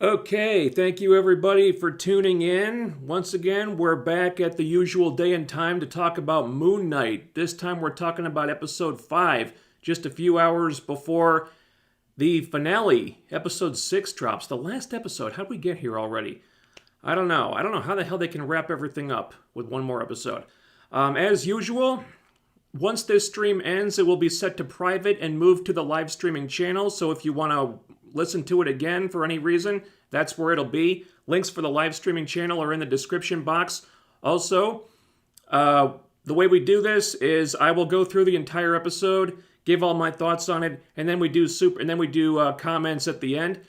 Okay, thank you everybody for tuning in. Once again, we're back at the usual day and time to talk about Moon Knight. This time we're talking about episode 5, just a few hours before the finale. Episode 6 drops. The last episode. How'd we get here already? I don't know. I don't know how the hell they can wrap everything up with one more episode. As usual, once this stream ends, it will be set to private and moved to the live streaming channel. So if you want to listen to it again for any reason, that's where it'll be. Links for the live streaming channel are in the description box. Also, the way we do this is I will go through the entire episode, give all my thoughts on it, and then we do comments at the end.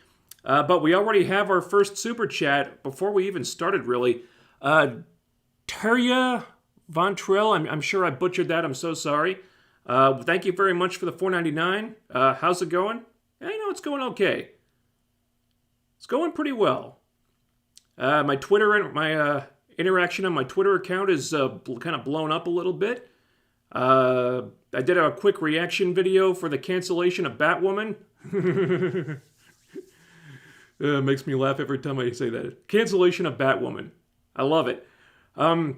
But we already have our first super chat before we even started, really. Thorias Vontrell, I'm sure I butchered that. I'm so sorry. Thank you very much for the $4.99. How's it going? It's going okay. It's going pretty well. My interaction on my Twitter account is kind of blown up a little bit. I did a quick reaction video for the cancellation of Batwoman. It makes me laugh every time I say that. Cancellation of Batwoman. I love it. I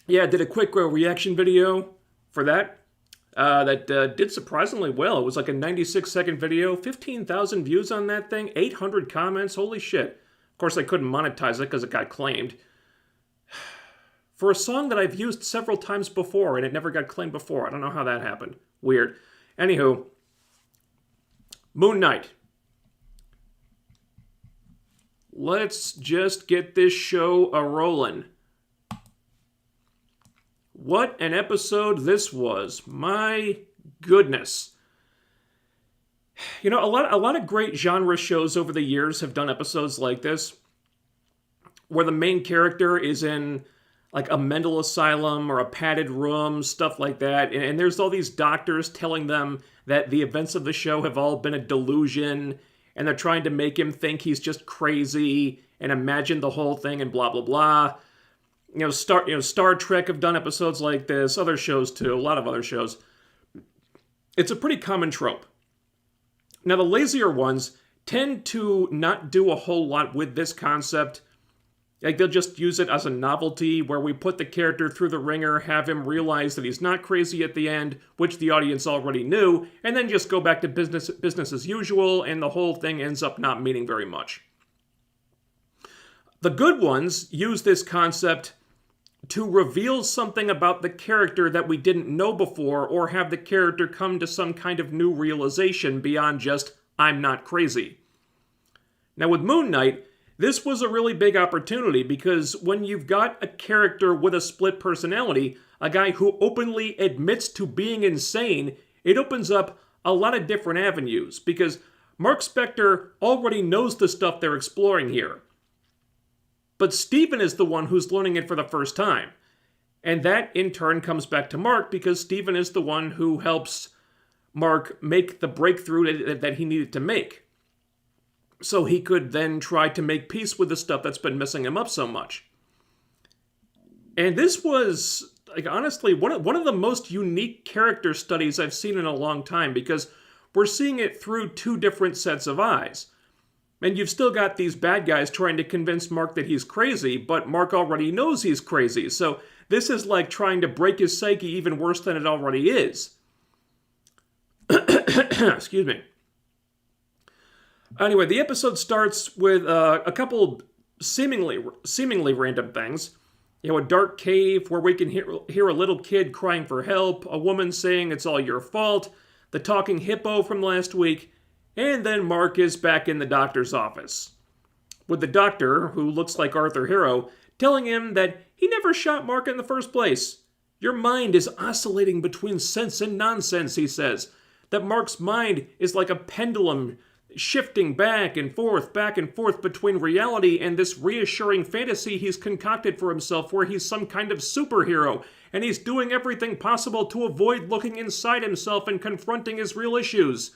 did a quick reaction video for that. That did surprisingly well. It was like a 96-second video, 15,000 views on that thing, 800 comments, holy shit. Of course, I couldn't monetize it because it got claimed. For a song that I've used several times before and it never got claimed before. I don't know how that happened. Weird. Anywho, Moon Knight. Let's just get this show a-rolling. What an episode this was. My goodness. A lot of great genre shows over the years have done episodes like this, where the main character is in like a mental asylum or a padded room, stuff like that, and there's all these doctors telling them that the events of the show have all been a delusion, and they're trying to make him think he's just crazy and imagine the whole thing and blah, blah, blah. Star Trek have done episodes like this, other shows too, a lot of other shows. It's a pretty common trope. Now, the lazier ones tend to not do a whole lot with this concept. Like, they'll just use it as a novelty where we put the character through the ringer, have him realize that he's not crazy at the end, which the audience already knew, and then just go back to business as usual, and the whole thing ends up not meaning very much. The good ones use this concept to reveal something about the character that we didn't know before, or have the character come to some kind of new realization beyond just, I'm not crazy. Now with Moon Knight, this was a really big opportunity because when you've got a character with a split personality, a guy who openly admits to being insane, it opens up a lot of different avenues because Mark Spector already knows the stuff they're exploring here. But Steven is the one who's learning it for the first time. And that, in turn, comes back to Mark because Steven is the one who helps Mark make the breakthrough that he needed to make. So he could then try to make peace with the stuff that's been messing him up so much. And this was, honestly, one of the most unique character studies I've seen in a long time because we're seeing it through two different sets of eyes. And you've still got these bad guys trying to convince Mark that he's crazy, but Mark already knows he's crazy. So this is like trying to break his psyche even worse than it already is. Excuse me. Anyway, the episode starts with a couple seemingly random things. A dark cave where we can hear a little kid crying for help, a woman saying it's all your fault, the talking hippo from last week, and then Mark is back in the doctor's office, with the doctor, who looks like Arthur Harrow, telling him that he never shot Mark in the first place. Your mind is oscillating between sense and nonsense, he says. That Mark's mind is like a pendulum, shifting back and forth between reality and this reassuring fantasy he's concocted for himself where he's some kind of superhero, and he's doing everything possible to avoid looking inside himself and confronting his real issues.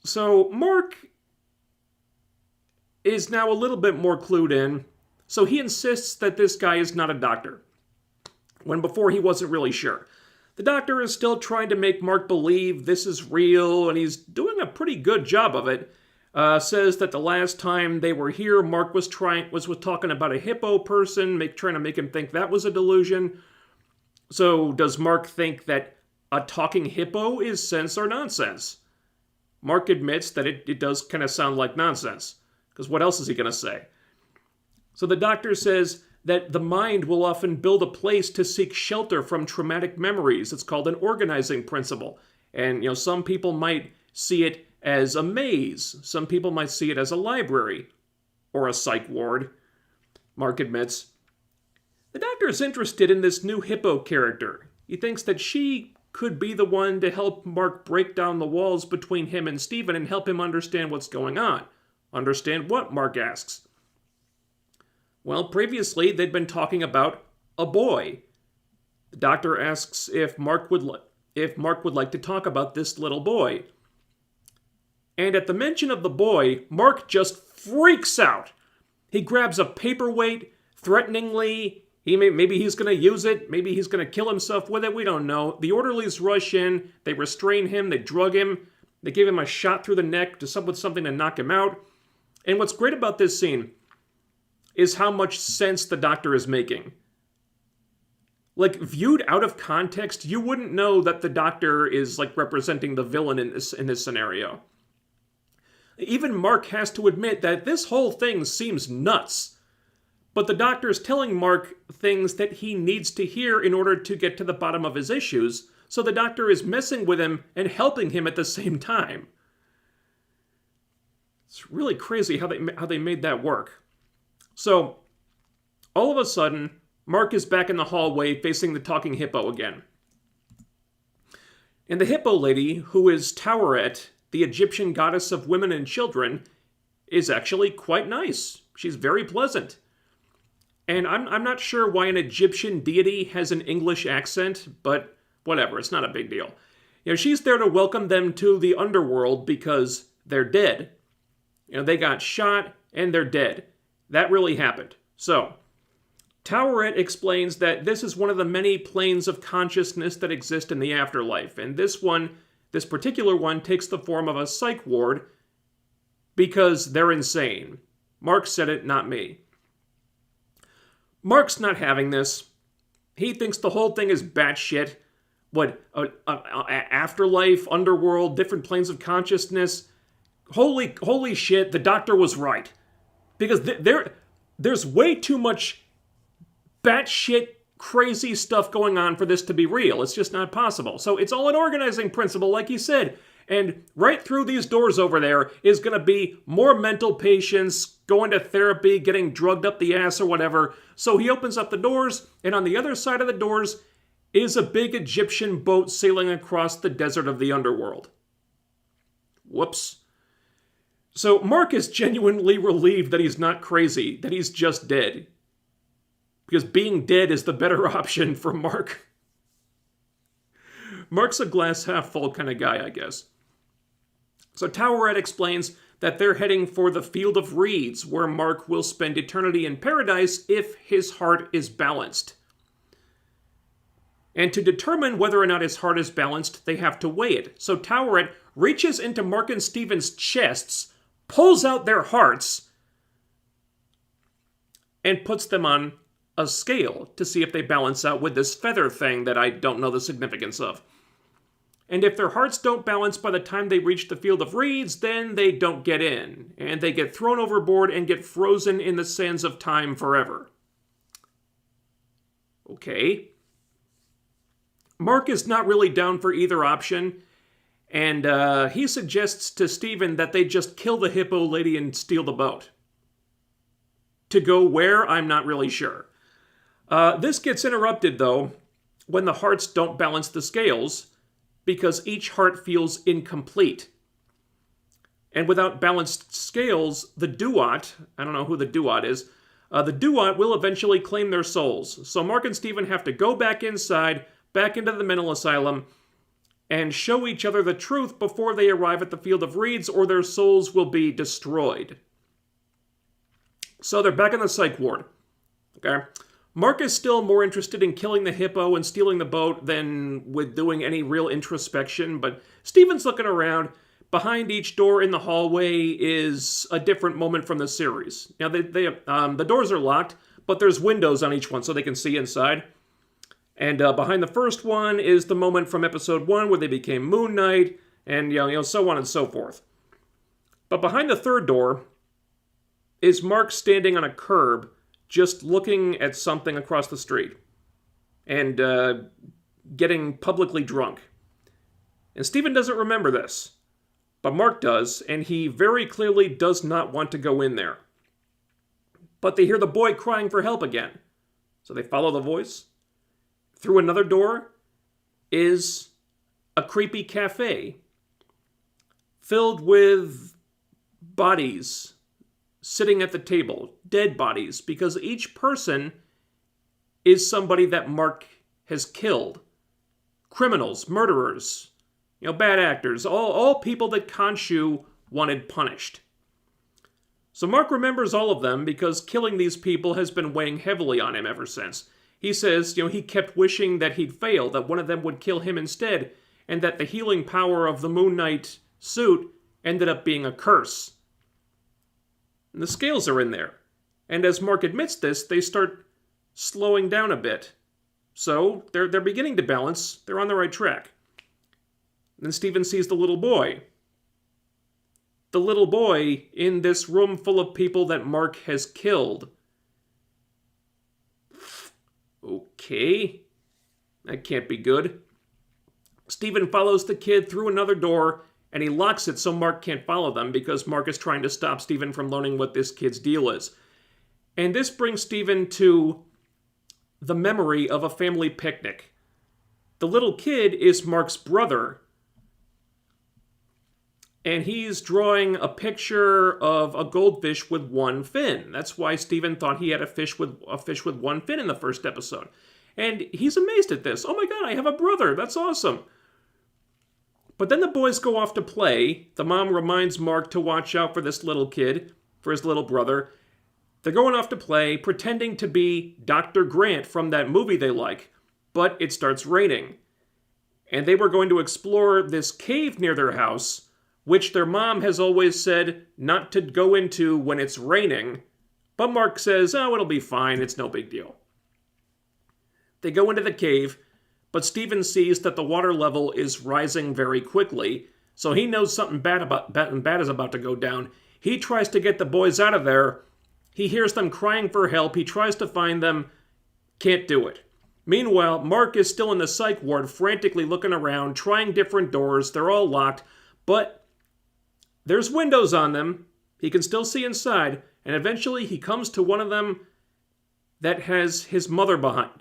So Mark is now a little bit more clued in, so he insists that this guy is not a doctor, when before he wasn't really sure. The doctor is still trying to make Mark believe this is real, and he's doing a pretty good job of it. Says that the last time they were here, Mark was talking about a hippo person, trying to make him think that was a delusion. So does Mark think that a talking hippo is sense or nonsense? Mark admits that it does kind of sound like nonsense, because what else is he going to say? So the doctor says that the mind will often build a place to seek shelter from traumatic memories. It's called an organizing principle. And, some people might see it as a maze. Some people might see it as a library or a psych ward. Mark admits. The doctor is interested in this new hippo character. He thinks that she could be the one to help Mark break down the walls between him and Steven and help him understand what's going on. Understand what? Mark asks. Well, previously they'd been talking about a boy. The doctor asks if Mark would like to talk about this little boy. And at the mention of the boy, Mark just freaks out. He grabs a paperweight threateningly. Maybe he's going to use it. Maybe he's going to kill himself with it. We don't know. The orderlies rush in. They restrain him. They drug him. They give him a shot through the neck with something to knock him out. And what's great about this scene is how much sense the doctor is making. Like, viewed out of context, you wouldn't know that the doctor is, representing the villain in this scenario. Even Mark has to admit that this whole thing seems nuts. But the doctor is telling Mark things that he needs to hear in order to get to the bottom of his issues, so the doctor is messing with him and helping him at the same time. It's really crazy how they made that work. So, all of a sudden, Mark is back in the hallway facing the talking hippo again. And the hippo lady, who is Thorias, the Egyptian goddess of women and children, is actually quite nice. She's very pleasant. And I'm not sure why an Egyptian deity has an English accent, but whatever, it's not a big deal. She's there to welcome them to the underworld because they're dead. They got shot and they're dead. That really happened. So, Thorias explains that this is one of the many planes of consciousness that exist in the afterlife, and this particular one takes the form of a psych ward because they're insane. Mark said it, not me. Mark's not having this. He thinks the whole thing is batshit. Afterlife, underworld, different planes of consciousness. Holy shit, the doctor was right. Because there's way too much batshit crazy stuff going on for this to be real. It's just not possible. So it's all an organizing principle, like he said. And right through these doors over there is going to be more mental patients going to therapy, getting drugged up the ass or whatever. So he opens up the doors, and on the other side of the doors is a big Egyptian boat sailing across the desert of the underworld. Whoops. So Mark is genuinely relieved that he's not crazy, that he's just dead. Because being dead is the better option for Mark. Mark's a glass half full kind of guy, I guess. So Thorias explains that they're heading for the Field of Reeds, where Mark will spend eternity in paradise if his heart is balanced. And to determine whether or not his heart is balanced, they have to weigh it. So Thorias reaches into Mark and Steven's chests, pulls out their hearts, and puts them on a scale to see if they balance out with this feather thing that I don't know the significance of. And if their hearts don't balance by the time they reach the Field of Reeds, then they don't get in, and they get thrown overboard and get frozen in the sands of time forever. Okay. Mark is not really down for either option, and he suggests to Steven that they just kill the hippo lady and steal the boat. To go where, I'm not really sure. This gets interrupted, though, when the hearts don't balance the scales, because each heart feels incomplete. And without balanced scales, the duat, I don't know who the duat is, the duat will eventually claim their souls. So Mark and Steven have to go back inside, back into the mental asylum, and show each other the truth before they arrive at the Field of Reeds, or their souls will be destroyed. So they're back in the psych ward. Okay? Mark is still more interested in killing the hippo and stealing the boat than with doing any real introspection, but Steven's looking around, behind each door in the hallway is a different moment from the series. Now, the doors are locked, but there's windows on each one so they can see inside. And behind the first one is the moment from episode 1 where they became Moon Knight, and so on and so forth. But behind the third door is Mark standing on a curb, just looking at something across the street, and getting publicly drunk. And Steven doesn't remember this, but Mark does, and he very clearly does not want to go in there. But they hear the boy crying for help again, so they follow the voice. Through another door is a creepy cafe filled with bodies sitting at the table, dead bodies, because each person is somebody that Mark has killed. Criminals, murderers, bad actors, all people that Khonshu wanted punished. So Mark remembers all of them because killing these people has been weighing heavily on him ever since. He says, he kept wishing that he'd fail, that one of them would kill him instead, and that the healing power of the Moon Knight suit ended up being a curse. And the scales are in there. And as Mark admits this, they start slowing down a bit. So they're beginning to balance. They're on the right track. Then Steven sees the little boy. The little boy in this room full of people that Mark has killed. Okay. That can't be good. Steven follows the kid through another door, and he locks it so Mark can't follow them because Mark is trying to stop Steven from learning what this kid's deal is. And this brings Steven to the memory of a family picnic. The little kid is Mark's brother, and he's drawing a picture of a goldfish with one fin. That's why Steven thought he had a fish with one fin in the first episode. And he's amazed at this. Oh my god, I have a brother. That's awesome. But then the boys go off to play. The mom reminds Mark to watch out for this little kid, for his little brother. They're going off to play, pretending to be Dr. Grant from that movie they like. But it starts raining. And they were going to explore this cave near their house, which their mom has always said not to go into when it's raining. But Mark says, it'll be fine, it's no big deal. They go into the cave, but Steven sees that the water level is rising very quickly, so he knows something bad is about to go down. He tries to get the boys out of there. He hears them crying for help. He tries to find them. Can't do it. Meanwhile, Mark is still in the psych ward, frantically looking around, trying different doors. They're all locked, but there's windows on them. He can still see inside, and eventually he comes to one of them that has his mother behind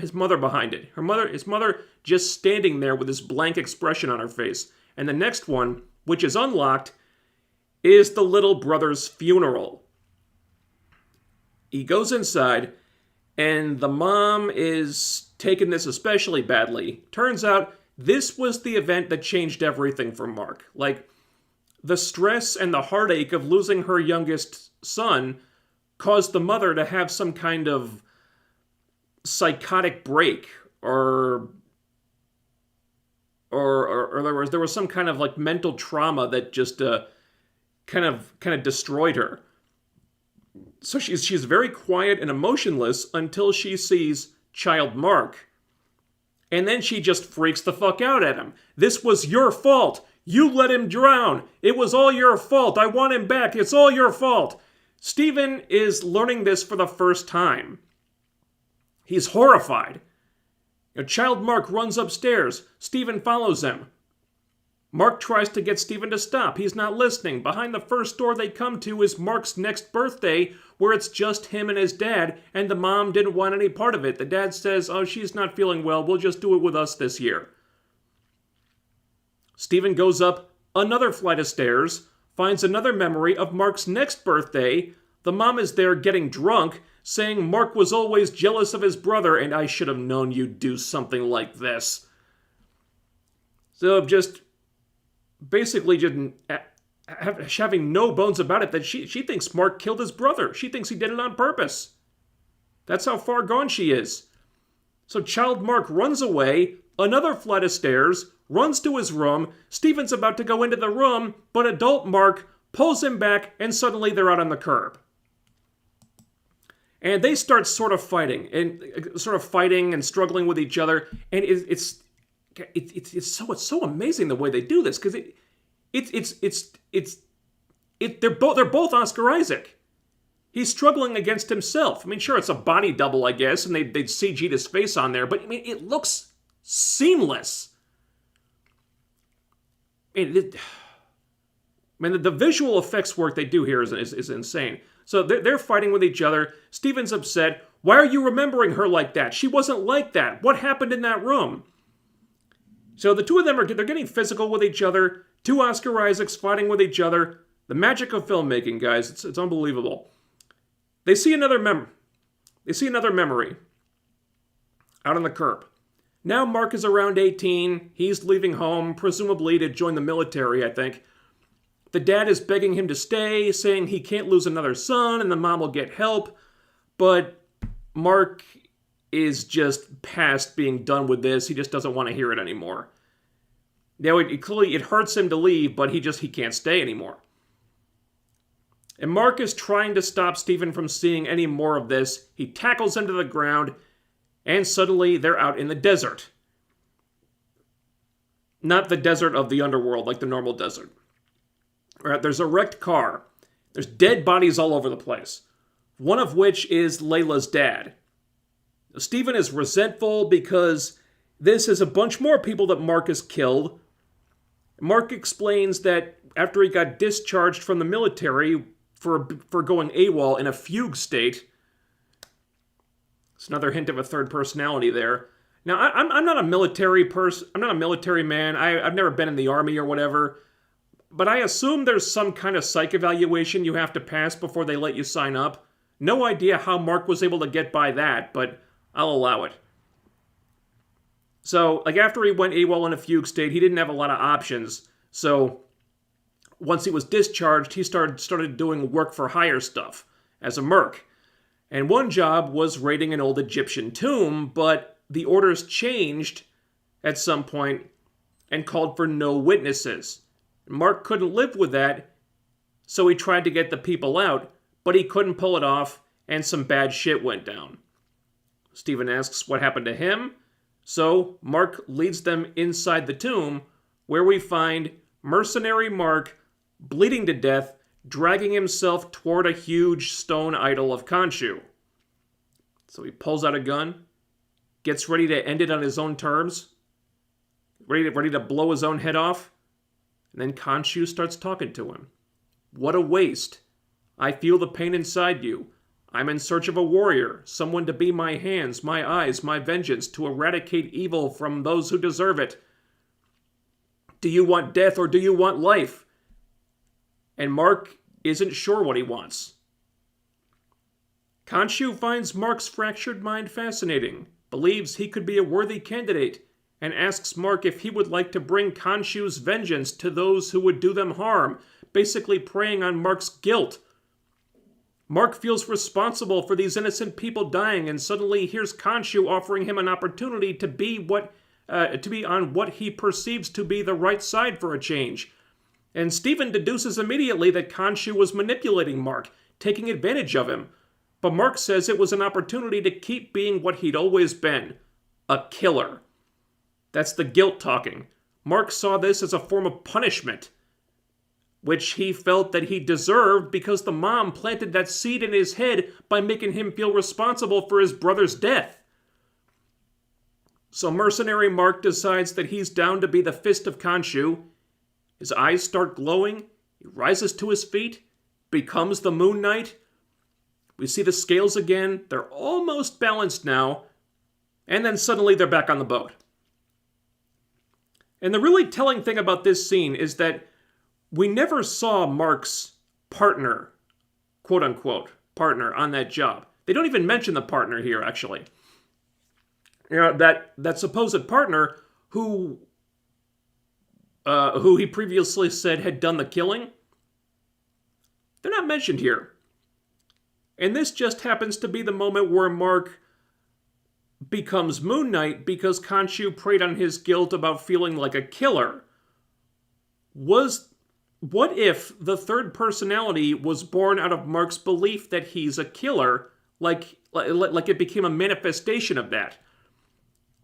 his mother behind it. His mother just standing there with this blank expression on her face. And the next one, which is unlocked, is the little brother's funeral. He goes inside, and the mom is taking this especially badly. Turns out this was the event that changed everything for Mark. Like, the stress and the heartache of losing her youngest son caused the mother to have some kind of psychotic break, or there was some kind of like mental trauma that just kind of destroyed her. So she's very quiet and emotionless until she sees child Mark. And then she just freaks the fuck out at him. This was your fault. You let him drown. It was all your fault. I want him back. It's all your fault. Steven is learning this for the first time. He's horrified. Child Mark runs upstairs. Steven follows him. Mark tries to get Steven to stop. He's not listening. Behind the first door they come to is Mark's next birthday, where it's just him and his dad, and the mom didn't want any part of it. The dad says, she's not feeling well. We'll just do it with us this year. Steven goes up another flight of stairs, finds another memory of Mark's next birthday. The mom is there getting drunk, saying Mark was always jealous of his brother, and I should have known you'd do something like this. So just basically just having no bones about it, that she thinks Mark killed his brother. She thinks he did it on purpose. That's how far gone she is. So child Mark runs away, another flight of stairs, runs to his room. Steven's about to go into the room, but adult Mark pulls him back, and suddenly they're out on the curb. And they start sort of fighting and struggling with each other. And it's so amazing the way they do this, because they're both Oscar Isaac. He's struggling against himself. I mean, sure, it's a body double, I guess, and they'd CG'd his face on there, but I mean, it looks seamless. The visual effects work they do here is insane. So they're fighting with each other. Steven's upset. Why are you remembering her like that? She wasn't like that. What happened in that room? So the two of them they're getting physical with each other. Two Oscar Isaacs fighting with each other. The magic of filmmaking, guys. It's unbelievable. They see another memory out on the curb. Now Mark is around 18. He's leaving home, presumably to join the military, I think. The dad is begging him to stay, saying he can't lose another son and the mom will get help. But Mark is just past being done with this. He just doesn't want to hear it anymore. Now, it hurts him to leave, but he can't stay anymore. And Mark is trying to stop Steven from seeing any more of this. He tackles him to the ground, and suddenly they're out in the desert. Not the desert of the underworld, like the normal desert. Right, there's a wrecked car. There's dead bodies all over the place. One of which is Layla's dad. Steven is resentful because this is a bunch more people that Mark has killed. Mark explains that after he got discharged from the military for going AWOL in a fugue state. It's another hint of a third personality there. Now, I'm not a military person. I'm not a military man. I've never been in the army or whatever. But I assume there's some kind of psych evaluation you have to pass before they let you sign up. No idea how Mark was able to get by that, but I'll allow it. So, after he went AWOL in a fugue state, he didn't have a lot of options. So, once he was discharged, he started doing work for hire stuff as a merc. And one job was raiding an old Egyptian tomb, but the orders changed at some point and called for no witnesses. Mark couldn't live with that, so he tried to get the people out, but he couldn't pull it off, and some bad shit went down. Steven asks what happened to him, so Mark leads them inside the tomb, where we find Mercenary Mark bleeding to death, dragging himself toward a huge stone idol of Khonshu. So he pulls out a gun, gets ready to end it on his own terms, ready to blow his own head off, and then Khonshu starts talking to him. What a waste. I feel the pain inside you. I'm in search of a warrior, someone to be my hands, my eyes, my vengeance, to eradicate evil from those who deserve it. Do you want death or do you want life? And Mark isn't sure what he wants. Khonshu finds Mark's fractured mind fascinating, believes he could be a worthy candidate, and asks Mark if he would like to bring Khonshu's vengeance to those who would do them harm, basically preying on Mark's guilt. Mark feels responsible for these innocent people dying, and suddenly here's Khonshu offering him an opportunity to be on what he perceives to be the right side for a change. And Steven deduces immediately that Khonshu was manipulating Mark, taking advantage of him. But Mark says it was an opportunity to keep being what he'd always been, a killer. That's the guilt talking. Mark saw this as a form of punishment, which he felt that he deserved because the mom planted that seed in his head by making him feel responsible for his brother's death. So Mercenary Mark decides that he's down to be the fist of Khonshu. His eyes start glowing, he rises to his feet, becomes the Moon Knight. We see the scales again, they're almost balanced now, and then suddenly they're back on the boat. And the really telling thing about this scene is that we never saw Mark's partner, quote-unquote, partner on that job. They don't even mention the partner here, actually. You know, that supposed partner who he previously said had done the killing, they're not mentioned here. And this just happens to be the moment where Mark becomes Moon Knight because Khonshu preyed on his guilt about feeling like a killer. What if the third personality was born out of Mark's belief that he's a killer, like it became a manifestation of that?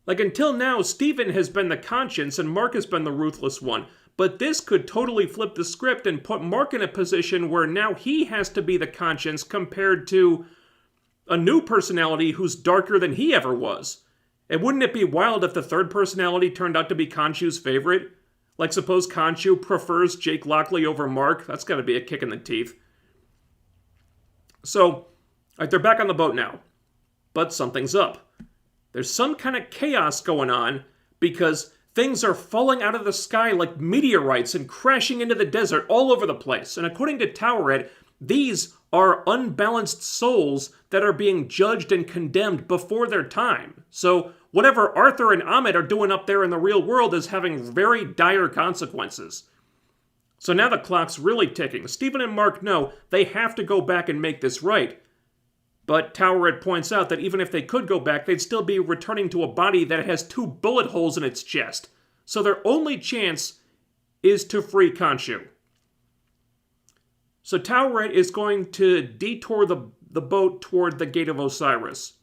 Like, until now, Steven has been the conscience and Mark has been the ruthless one. But this could totally flip the script and put Mark in a position where now he has to be the conscience compared to a new personality who's darker than he ever was. And wouldn't it be wild if the third personality turned out to be Khonshu's favorite? Like, suppose Khonshu prefers Jake Lockley over Mark? That's gotta be a kick in the teeth. So, they're back on the boat now. But something's up. There's some kind of chaos going on because things are falling out of the sky like meteorites and crashing into the desert all over the place. And according to Towerhead, these are unbalanced souls that are being judged and condemned before their time. So whatever Arthur and Ahmed are doing up there in the real world is having very dire consequences. So now the clock's really ticking. Steven and Mark know they have to go back and make this right. But Towerhead points out that even if they could go back, they'd still be returning to a body that has 2 bullet holes in its chest. So their only chance is to free Khonshu. So Towerhead is going to detour the boat toward the Gate of Osiris.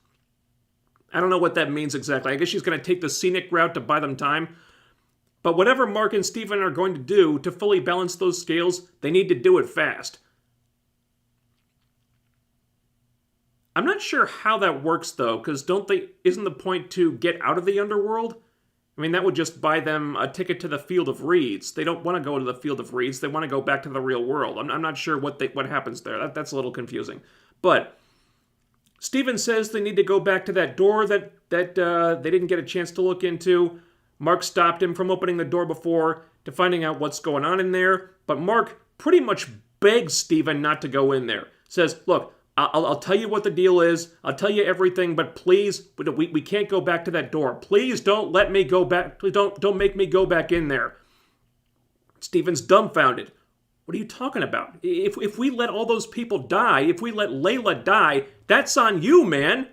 I don't know what that means exactly. I guess she's going to take the scenic route to buy them time. But whatever Mark and Steven are going to do to fully balance those scales, they need to do it fast. I'm not sure how that works, though, because isn't the point to get out of the underworld? I mean, that would just buy them a ticket to the Field of Reeds. They don't want to go to the Field of Reeds. They want to go back to the real world. I'm not sure what happens there. That's a little confusing. But Steven says they need to go back to that door that they didn't get a chance to look into. Mark stopped him from opening the door before to finding out what's going on in there. But Mark pretty much begs Steven not to go in there. Says, look, I'll tell you what the deal is. I'll tell you everything, but please, we can't go back to that door. Please don't let me go back. Please don't make me go back in there. Steven's dumbfounded. What are you talking about? If we let all those people die, if we let Layla die, that's on you, man.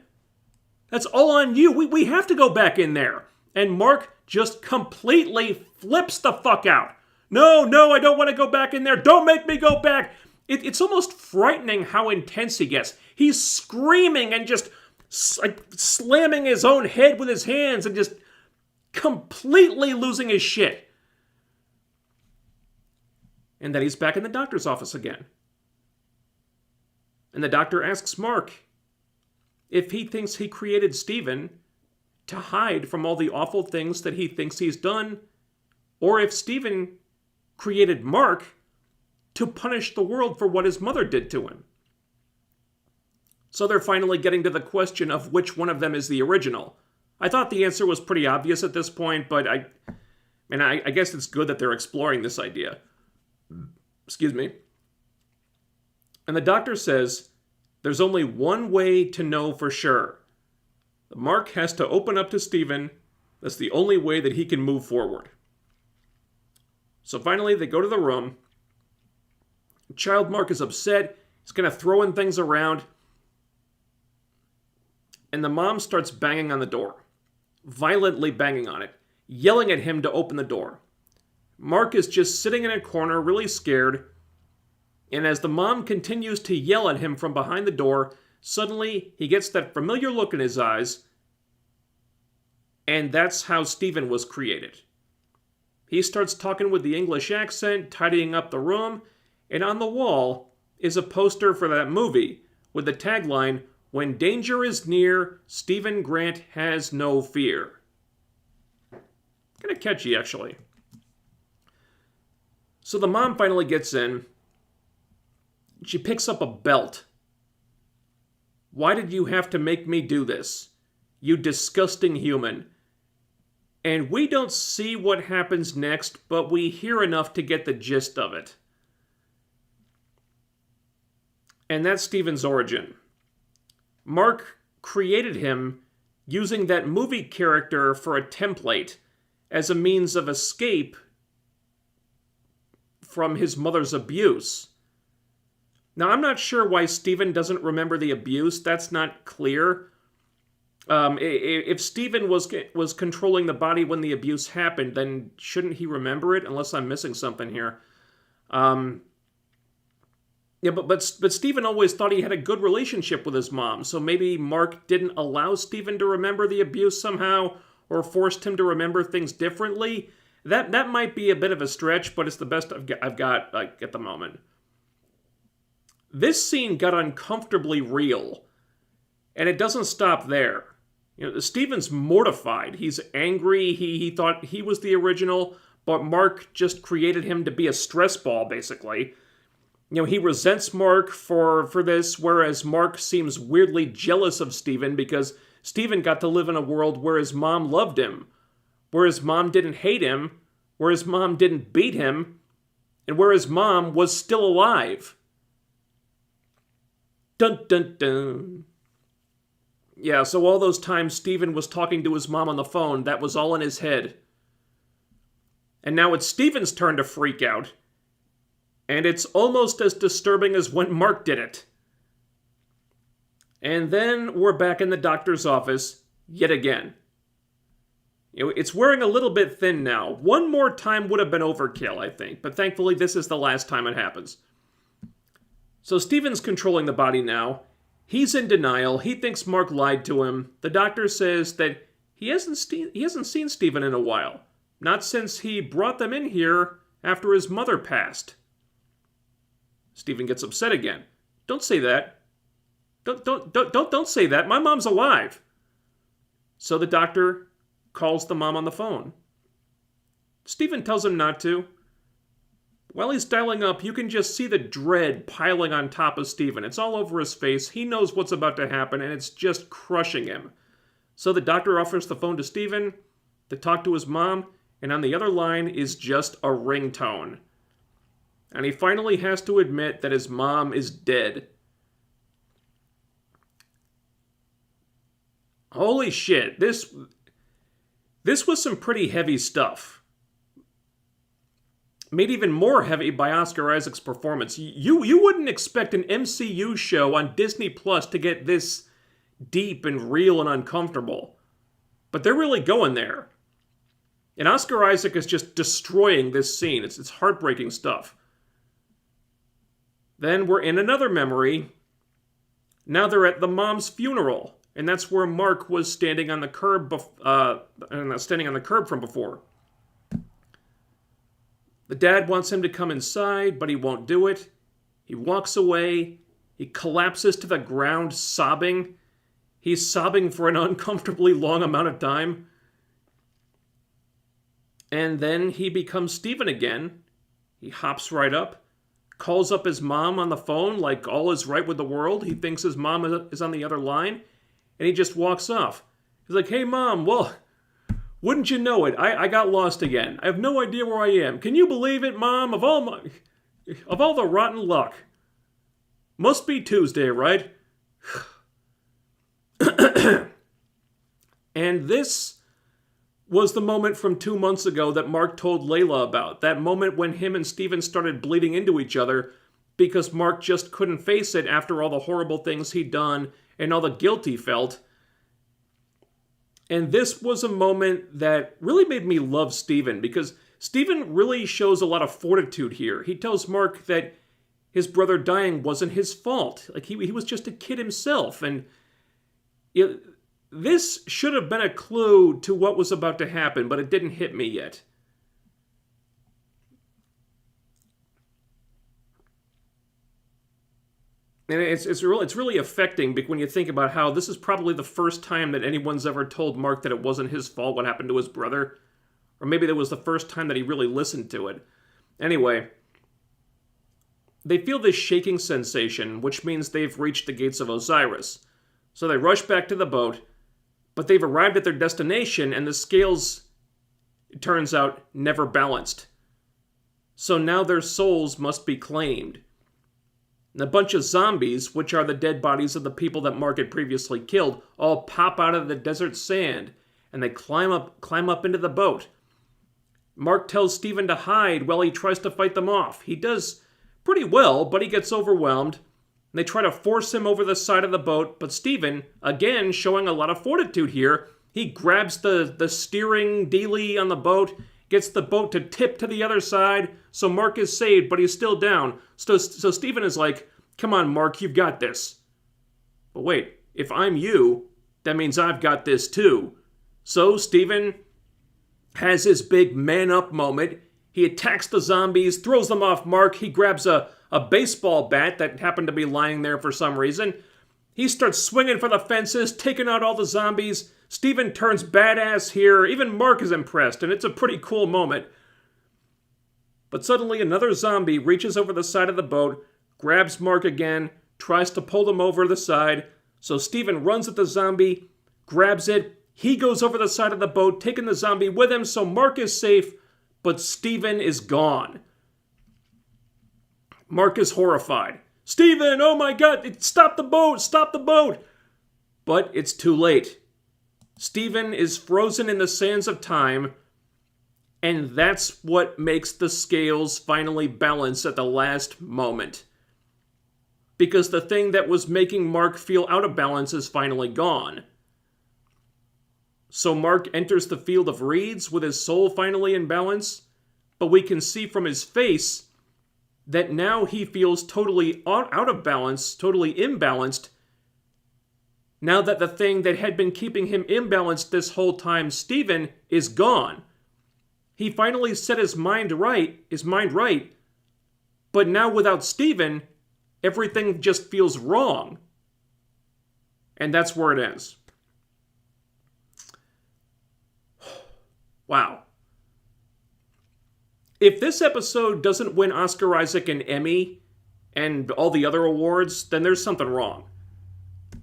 That's all on you. We have to go back in there. And Mark just completely flips the fuck out. No, I don't want to go back in there. Don't make me go back. It's almost frightening how intense he gets. He's screaming and just slamming his own head with his hands and just completely losing his shit. And then he's back in the doctor's office again. And the doctor asks Mark if he thinks he created Steven to hide from all the awful things that he thinks he's done, or if Steven created Mark to punish the world for what his mother did to him. So they're finally getting to the question of which one of them is the original. I thought the answer was pretty obvious at this point, but I guess it's good that they're exploring this idea. Excuse me. And the doctor says there's only one way to know for sure. Mark has to open up to Steven. That's the only way that he can move forward. So finally, they go to the room. Child Mark is upset. He's kind of throwing things around. And the mom starts banging on the door. Violently banging on it. Yelling at him to open the door. Mark is just sitting in a corner, really scared. And as the mom continues to yell at him from behind the door, suddenly he gets that familiar look in his eyes. And that's how Steven was created. He starts talking with the English accent, tidying up the room. And on the wall is a poster for that movie with the tagline, "When danger is near, Steven Grant has no fear." Kind of catchy, actually. So the mom finally gets in. She picks up a belt. "Why did you have to make me do this? You disgusting human." And we don't see what happens next, but we hear enough to get the gist of it. And that's Steven's origin. Mark created him using that movie character for a template as a means of escape from his mother's abuse. Now, I'm not sure why Steven doesn't remember the abuse. That's not clear. If Stephen was controlling the body when the abuse happened, then shouldn't he remember it? Unless I'm missing something here. Yeah, but Stephen always thought he had a good relationship with his mom, so maybe Mark didn't allow Stephen to remember the abuse somehow, or forced him to remember things differently. That might be a bit of a stretch, but it's the best I've got like, at the moment. This scene got uncomfortably real, and it doesn't stop there. Stephen's mortified. He's angry. He thought he was the original, but Mark just created him to be a stress ball, basically. He resents Mark for this, whereas Mark seems weirdly jealous of Stephen because Stephen got to live in a world where his mom loved him, where his mom didn't hate him, where his mom didn't beat him, and where his mom was still alive. Dun dun dun. Yeah, so all those times Stephen was talking to his mom on the phone, that was all in his head. And now it's Stephen's turn to freak out. And it's almost as disturbing as when Mark did it. And then we're back in the doctor's office, yet again. It's wearing a little bit thin now. One more time would have been overkill, I think. But thankfully, this is the last time it happens. So Stephen's controlling the body now. He's in denial. He thinks Mark lied to him. The doctor says that he hasn't seen Stephen in a while. Not since he brought them in here after his mother passed. Stephen gets upset again. Don't say that. Don't say that. My mom's alive. So the doctor calls the mom on the phone. Stephen tells him not to. While he's dialing up, you can just see the dread piling on top of Stephen. It's all over his face. He knows what's about to happen, and it's just crushing him. So the doctor offers the phone to Stephen to talk to his mom, and on the other line is just a ringtone. And he finally has to admit that his mom is dead. Holy shit, this was some pretty heavy stuff. Made even more heavy by Oscar Isaac's performance. You wouldn't expect an MCU show on Disney Plus to get this deep and real and uncomfortable. But they're really going there. And Oscar Isaac is just destroying this scene. It's heartbreaking stuff. Then we're in another memory. Now they're at the mom's funeral, and that's where Mark was standing on the curb from before. The dad wants him to come inside, but he won't do it. He walks away. He collapses to the ground, sobbing. He's sobbing for an uncomfortably long amount of time. And then he becomes Stephen again. He hops right up. Calls up his mom on the phone like all is right with the world. He thinks his mom is on the other line, and he just walks off. He's like, "Hey, Mom, well, wouldn't you know it, I got lost again. I have no idea where I am. Can you believe it, Mom? Of all the rotten luck. Must be Tuesday, right?" And this was the moment from 2 months ago that Mark told Layla about. That moment when him and Stephen started bleeding into each other because Mark just couldn't face it after all the horrible things he'd done and all the guilt he felt. And this was a moment that really made me love Stephen because Stephen really shows a lot of fortitude here. He tells Mark that his brother dying wasn't his fault. Like he was just a kid himself. And this should have been a clue to what was about to happen, but it didn't hit me yet. And it's really affecting when you think about how this is probably the first time that anyone's ever told Mark that it wasn't his fault what happened to his brother. Or maybe that was the first time that he really listened to it. Anyway, they feel this shaking sensation, which means they've reached the gates of Osiris. So they rush back to the boat, but they've arrived at their destination and the scales, it turns out, never balanced. So now their souls must be claimed. And a bunch of zombies, which are the dead bodies of the people that Mark had previously killed, all pop out of the desert sand, and they climb up into the boat. Mark tells Stephen to hide while he tries to fight them off. He does pretty well, but he gets overwhelmed. They try to force him over the side of the boat, but Steven, again showing a lot of fortitude here, he grabs the steering dealie on the boat, gets the boat to tip to the other side, so Mark is saved, but he's still down. So Steven is like, come on, Mark, you've got this. But wait, if I'm you, that means I've got this too. So Steven has his big man-up moment. He attacks the zombies, throws them off Mark. He grabs a baseball bat that happened to be lying there for some reason. He starts swinging for the fences, taking out all the zombies. Steven turns badass here. Even Mark is impressed, and it's a pretty cool moment. But suddenly another zombie reaches over the side of the boat, grabs Mark again, tries to pull them over the side. So Steven runs at the zombie, grabs it. He goes over the side of the boat, taking the zombie with him, so Mark is safe, but Steven is gone. Mark is horrified. Steven, oh my god, stop the boat, stop the boat! But it's too late. Steven is frozen in the sands of time, and that's what makes the scales finally balance at the last moment. Because the thing that was making Mark feel out of balance is finally gone. So Mark enters the field of reeds with his soul finally in balance, but we can see from his face that now he feels totally out of balance, totally imbalanced, now that the thing that had been keeping him imbalanced this whole time, Steven, is gone. He finally set his mind right, but now without Steven, everything just feels wrong. And that's where it ends. Wow. If this episode doesn't win Oscar Isaac an Emmy and all the other awards, then there's something wrong.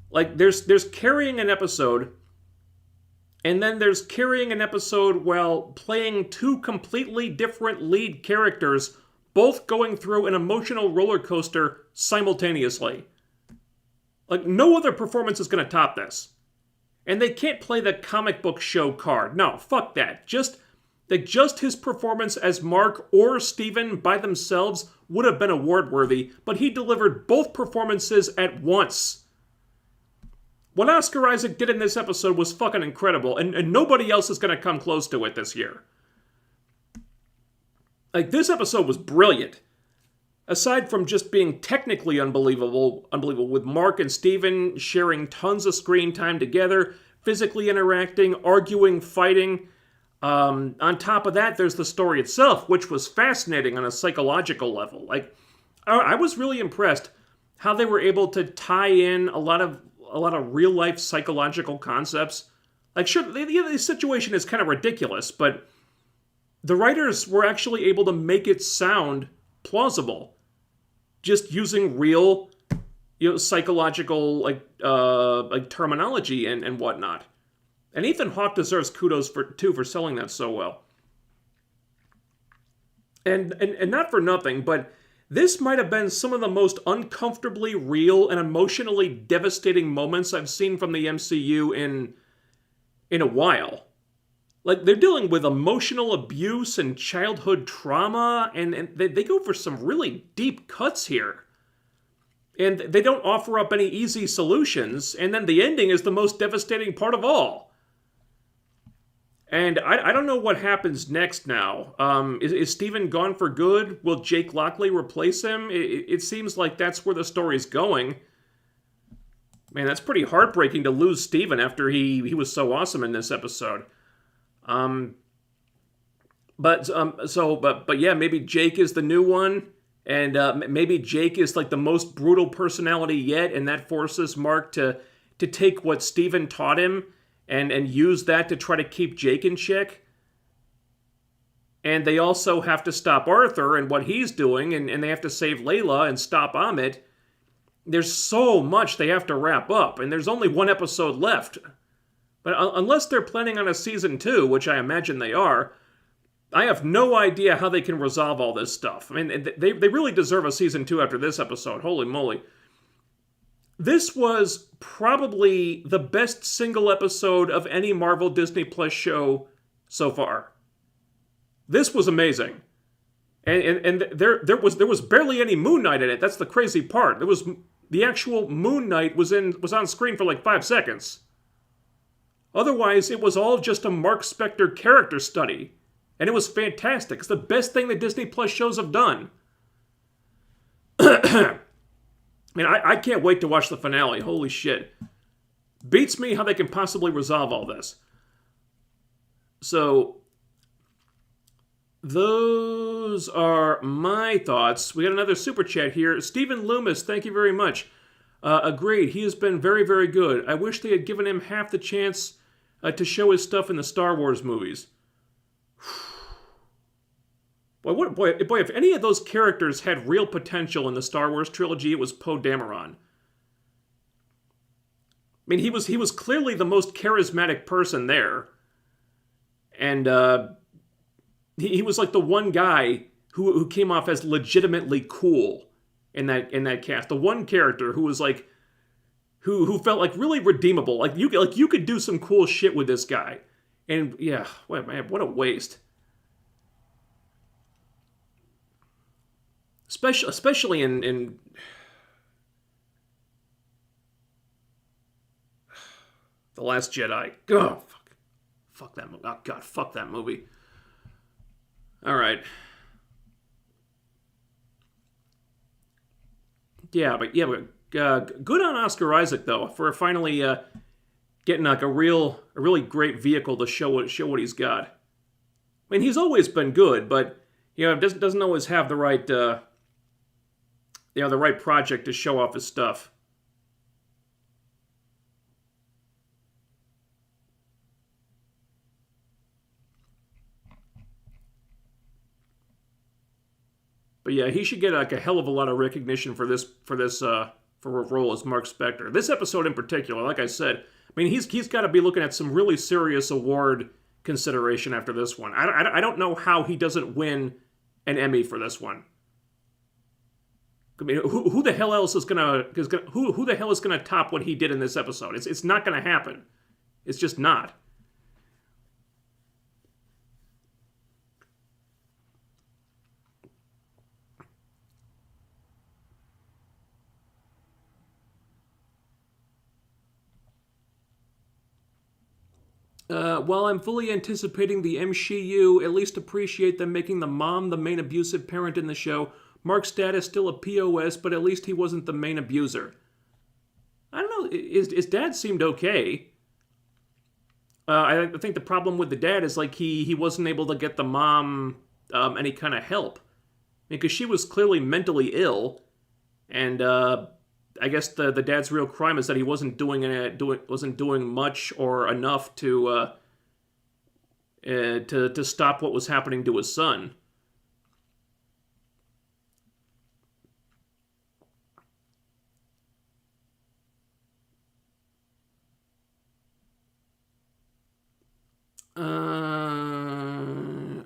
Like, there's carrying an episode, and then there's carrying an episode while playing two completely different lead characters, both going through an emotional roller coaster simultaneously. Like, no other performance is going to top this. And they can't play the comic book show card. No, fuck that. Just his performance as Mark or Steven by themselves would have been award-worthy, but he delivered both performances at once. What Oscar Isaac did in this episode was fucking incredible, and nobody else is going to come close to it this year. Like, this episode was brilliant. Aside from just being technically unbelievable with Mark and Steven sharing tons of screen time together, physically interacting, arguing, fighting. On top of that, there's the story itself, which was fascinating on a psychological level. Like, I was really impressed how they were able to tie in a lot of real life psychological concepts. Like, sure, the situation is kind of ridiculous, but the writers were actually able to make it sound plausible, just using real, psychological like terminology and whatnot. And Ethan Hawke deserves kudos for selling that so well. And not for nothing, but this might have been some of the most uncomfortably real and emotionally devastating moments I've seen from the MCU in a while. Like, they're dealing with emotional abuse and childhood trauma, and they go for some really deep cuts here. And they don't offer up any easy solutions, and then the ending is the most devastating part of all. And I don't know what happens next now. Is Steven gone for good? Will Jake Lockley replace him? It seems like that's where the story's going. Man, that's pretty heartbreaking to lose Steven after he was so awesome in this episode. But yeah, maybe Jake is the new one, and maybe Jake is like the most brutal personality yet, and that forces Mark to take what Steven taught him and use that to try to keep Jake in check. And they also have to stop Arthur and what he's doing, and they have to save Layla and stop Amit. There's so much they have to wrap up, and there's only one episode left. But unless they're planning on a season 2, which I imagine they are, I have no idea how they can resolve all this stuff. I mean, they really deserve a season 2 after this episode. Holy moly. This was probably the best single episode of any Marvel Disney Plus show so far. This was amazing. And there was barely any Moon Knight in it. That's the crazy part. There was the actual Moon Knight was on screen for like 5 seconds. Otherwise, it was all just a Mark Spector character study. And it was fantastic. It's the best thing the Disney Plus shows have done. I mean, I can't wait to watch the finale. Holy shit. Beats me how they can possibly resolve all this. So, those are my thoughts. We got another super chat here. Stephen Loomis, thank you very much. Agreed. He has been very, very good. I wish they had given him half the chance to show his stuff in the Star Wars movies. Boy, if any of those characters had real potential in the Star Wars trilogy, it was Poe Dameron. I mean, he was clearly the most charismatic person there. And he was like the one guy who came off as legitimately cool in that cast. The one character who was like who felt like really redeemable. Like you could do some cool shit with this guy. And yeah, man, what a waste. Especially in The Last Jedi. Oh, fuck that movie. Oh, God, fuck that movie. All right. But good on Oscar Isaac though for finally getting like a really great vehicle to show what he's got. I mean, he's always been good, but doesn't always have the right the right project to show off his stuff. But yeah, he should get like a hell of a lot of recognition for a role as Mark Spector. This episode in particular, like I said, I mean he's got to be looking at some really serious award consideration after this one. I don't know how he doesn't win an Emmy for this one. I mean, who the hell else is who the hell is gonna top what he did in this episode? It's not gonna happen. It's just not. While I'm fully anticipating the MCU, at least appreciate them making the mom the main abusive parent in the show. Mark's dad is still a POS, but at least he wasn't the main abuser. I don't know, his dad seemed okay. I think the problem with the dad is like he wasn't able to get the mom any kind of help. Because she was clearly mentally ill, and I guess the dad's real crime is that he wasn't doing much or enough to stop what was happening to his son.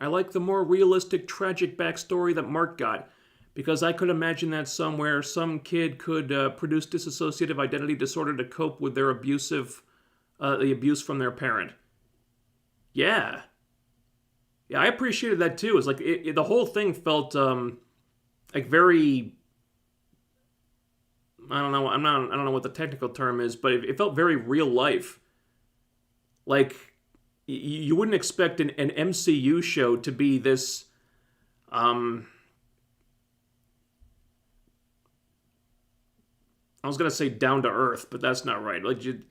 I like the more realistic, tragic backstory that Mark got. Because I could imagine that somewhere some kid could produce dissociative identity disorder to cope with their the abuse from their parent. Yeah, I appreciated that too. It's like the whole thing felt like very. I don't know what the technical term is, but it felt very real life. Like you wouldn't expect an MCU show to be this. I was gonna say down to earth, but that's not right. Like, you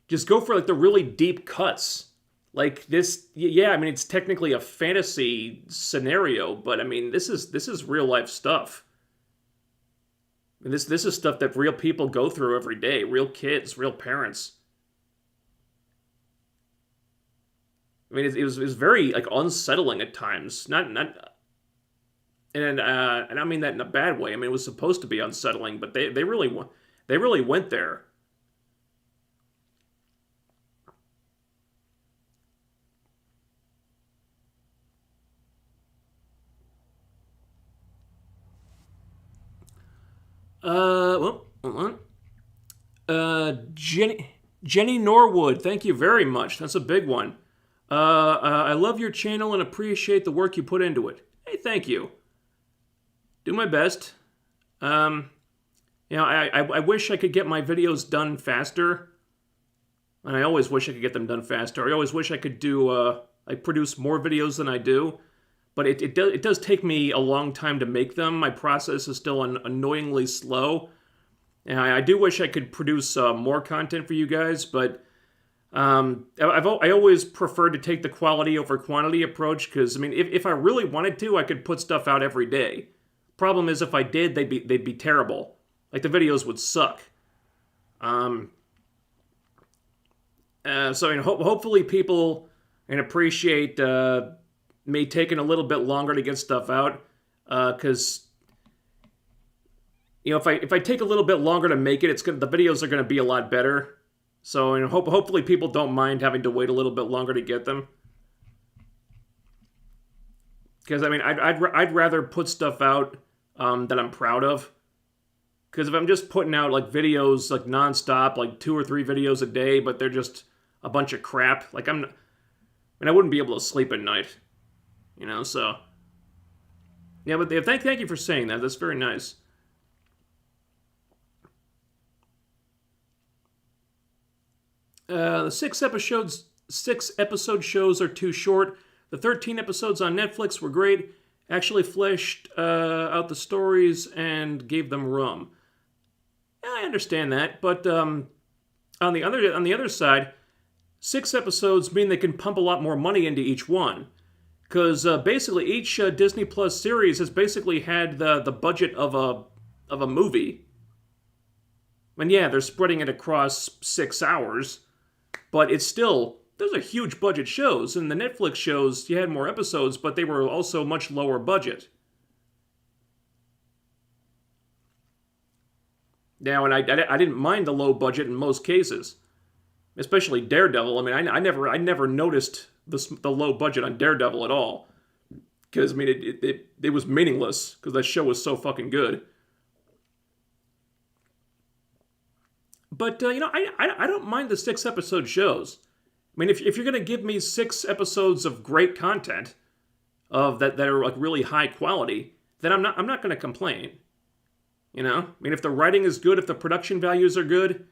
just go for like the really deep cuts. Like this, yeah. I mean, it's technically a fantasy scenario, but I mean, this is real life stuff. I mean, this is stuff that real people go through every day. Real kids, real parents. I mean, it was very like unsettling at times. And I don't mean that in a bad way. I mean, it was supposed to be unsettling, but they really went there. Well, hold on. Jenny Norwood, thank you very much. That's a big one. I love your channel and appreciate the work you put into it. Hey, thank you. Do my best. And I wish I could get my videos done faster. And I always wish I could get them done faster. I always wish I could do, produce more videos than I do. But it does take me a long time to make them. My process is still annoyingly slow. And I do wish I could produce more content for you guys, but I always preferred to take the quality over quantity approach, because, I mean, if I really wanted to, I could put stuff out every day. Problem is, if I did, they'd be terrible. Like, the videos would suck. Hopefully people can appreciate me taking a little bit longer to get stuff out, because if I take a little bit longer to make it, the videos are going to be a lot better. So hopefully people don't mind having to wait a little bit longer to get them. Because, I mean, I'd rather put stuff out that I'm proud of. Because if I'm just putting out, like, videos, like, nonstop, like 2 or 3 videos a day, but they're just a bunch of crap, like, I wouldn't be able to sleep at night. So. Yeah, but thank you for saying that. That's very nice. The 6-episode shows are too short. The 13 episodes on Netflix were great. Actually fleshed out the stories and gave them room. Yeah, I understand that, but on the other side, 6 episodes mean they can pump a lot more money into each one, because basically each Disney Plus series has basically had the budget of a movie. And yeah, they're spreading it across 6 hours. But it's still, those are huge budget shows, and the Netflix shows, you had more episodes, but they were also much lower budget. Now, and I didn't mind the low budget in most cases, especially Daredevil. I mean, I never noticed the low budget on Daredevil at all, because, I mean, it was meaningless, because that show was so fucking good. But, I don't mind the 6-episode shows. I mean, if you're going to give me 6 episodes of great content, that are, like, really high quality, then I'm not going to complain. I mean, if the writing is good, if the production values are good,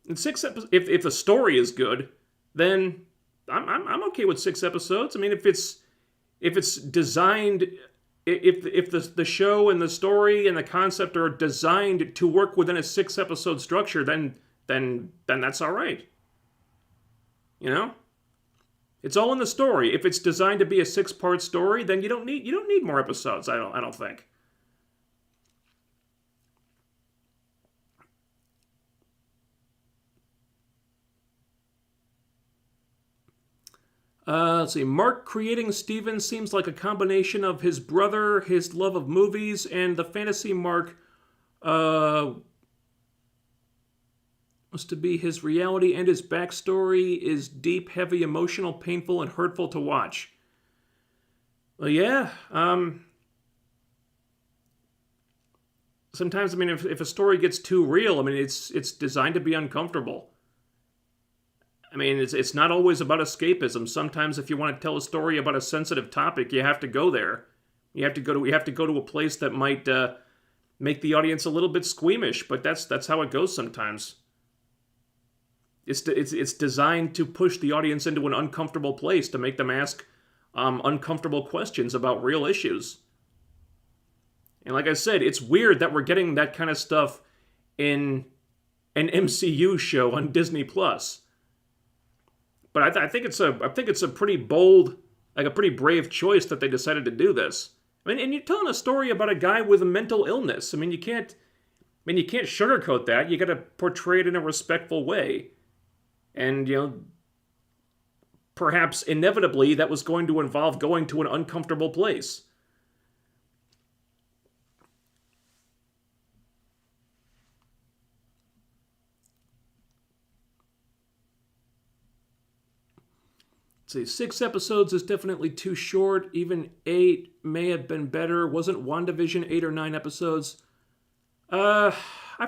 and if the story is good, then I'm okay with 6 episodes. I mean, if it's designed... If the show and the story and the concept are designed to work within a 6-episode structure, then that's all right. It's all in the story. If it's designed to be a 6-part story, then you don't need more episodes. I don't think. Let's see. Mark creating Steven seems like a combination of his brother, his love of movies, and the fantasy Mark was to be his reality, and his backstory is deep, heavy, emotional, painful, and hurtful to watch. Well, yeah. Sometimes, I mean, if a story gets too real, I mean, it's designed to be uncomfortable. I mean, it's not always about escapism. Sometimes, if you want to tell a story about a sensitive topic, you have to go there. You have to go to a place that might make the audience a little bit squeamish. But that's how it goes sometimes. It's designed to push the audience into an uncomfortable place, to make them ask uncomfortable questions about real issues. And like I said, it's weird that we're getting that kind of stuff in an MCU show on Disney Plus. But I think it's a pretty bold, like a pretty brave choice that they decided to do this. I mean, and you're telling a story about a guy with a mental illness. I mean, you can't sugarcoat that. You got to portray it in a respectful way, and perhaps inevitably that was going to involve going to an uncomfortable place. See, 6 episodes is definitely too short. Even 8 may have been better. Wasn't WandaVision 8 or 9 episodes? I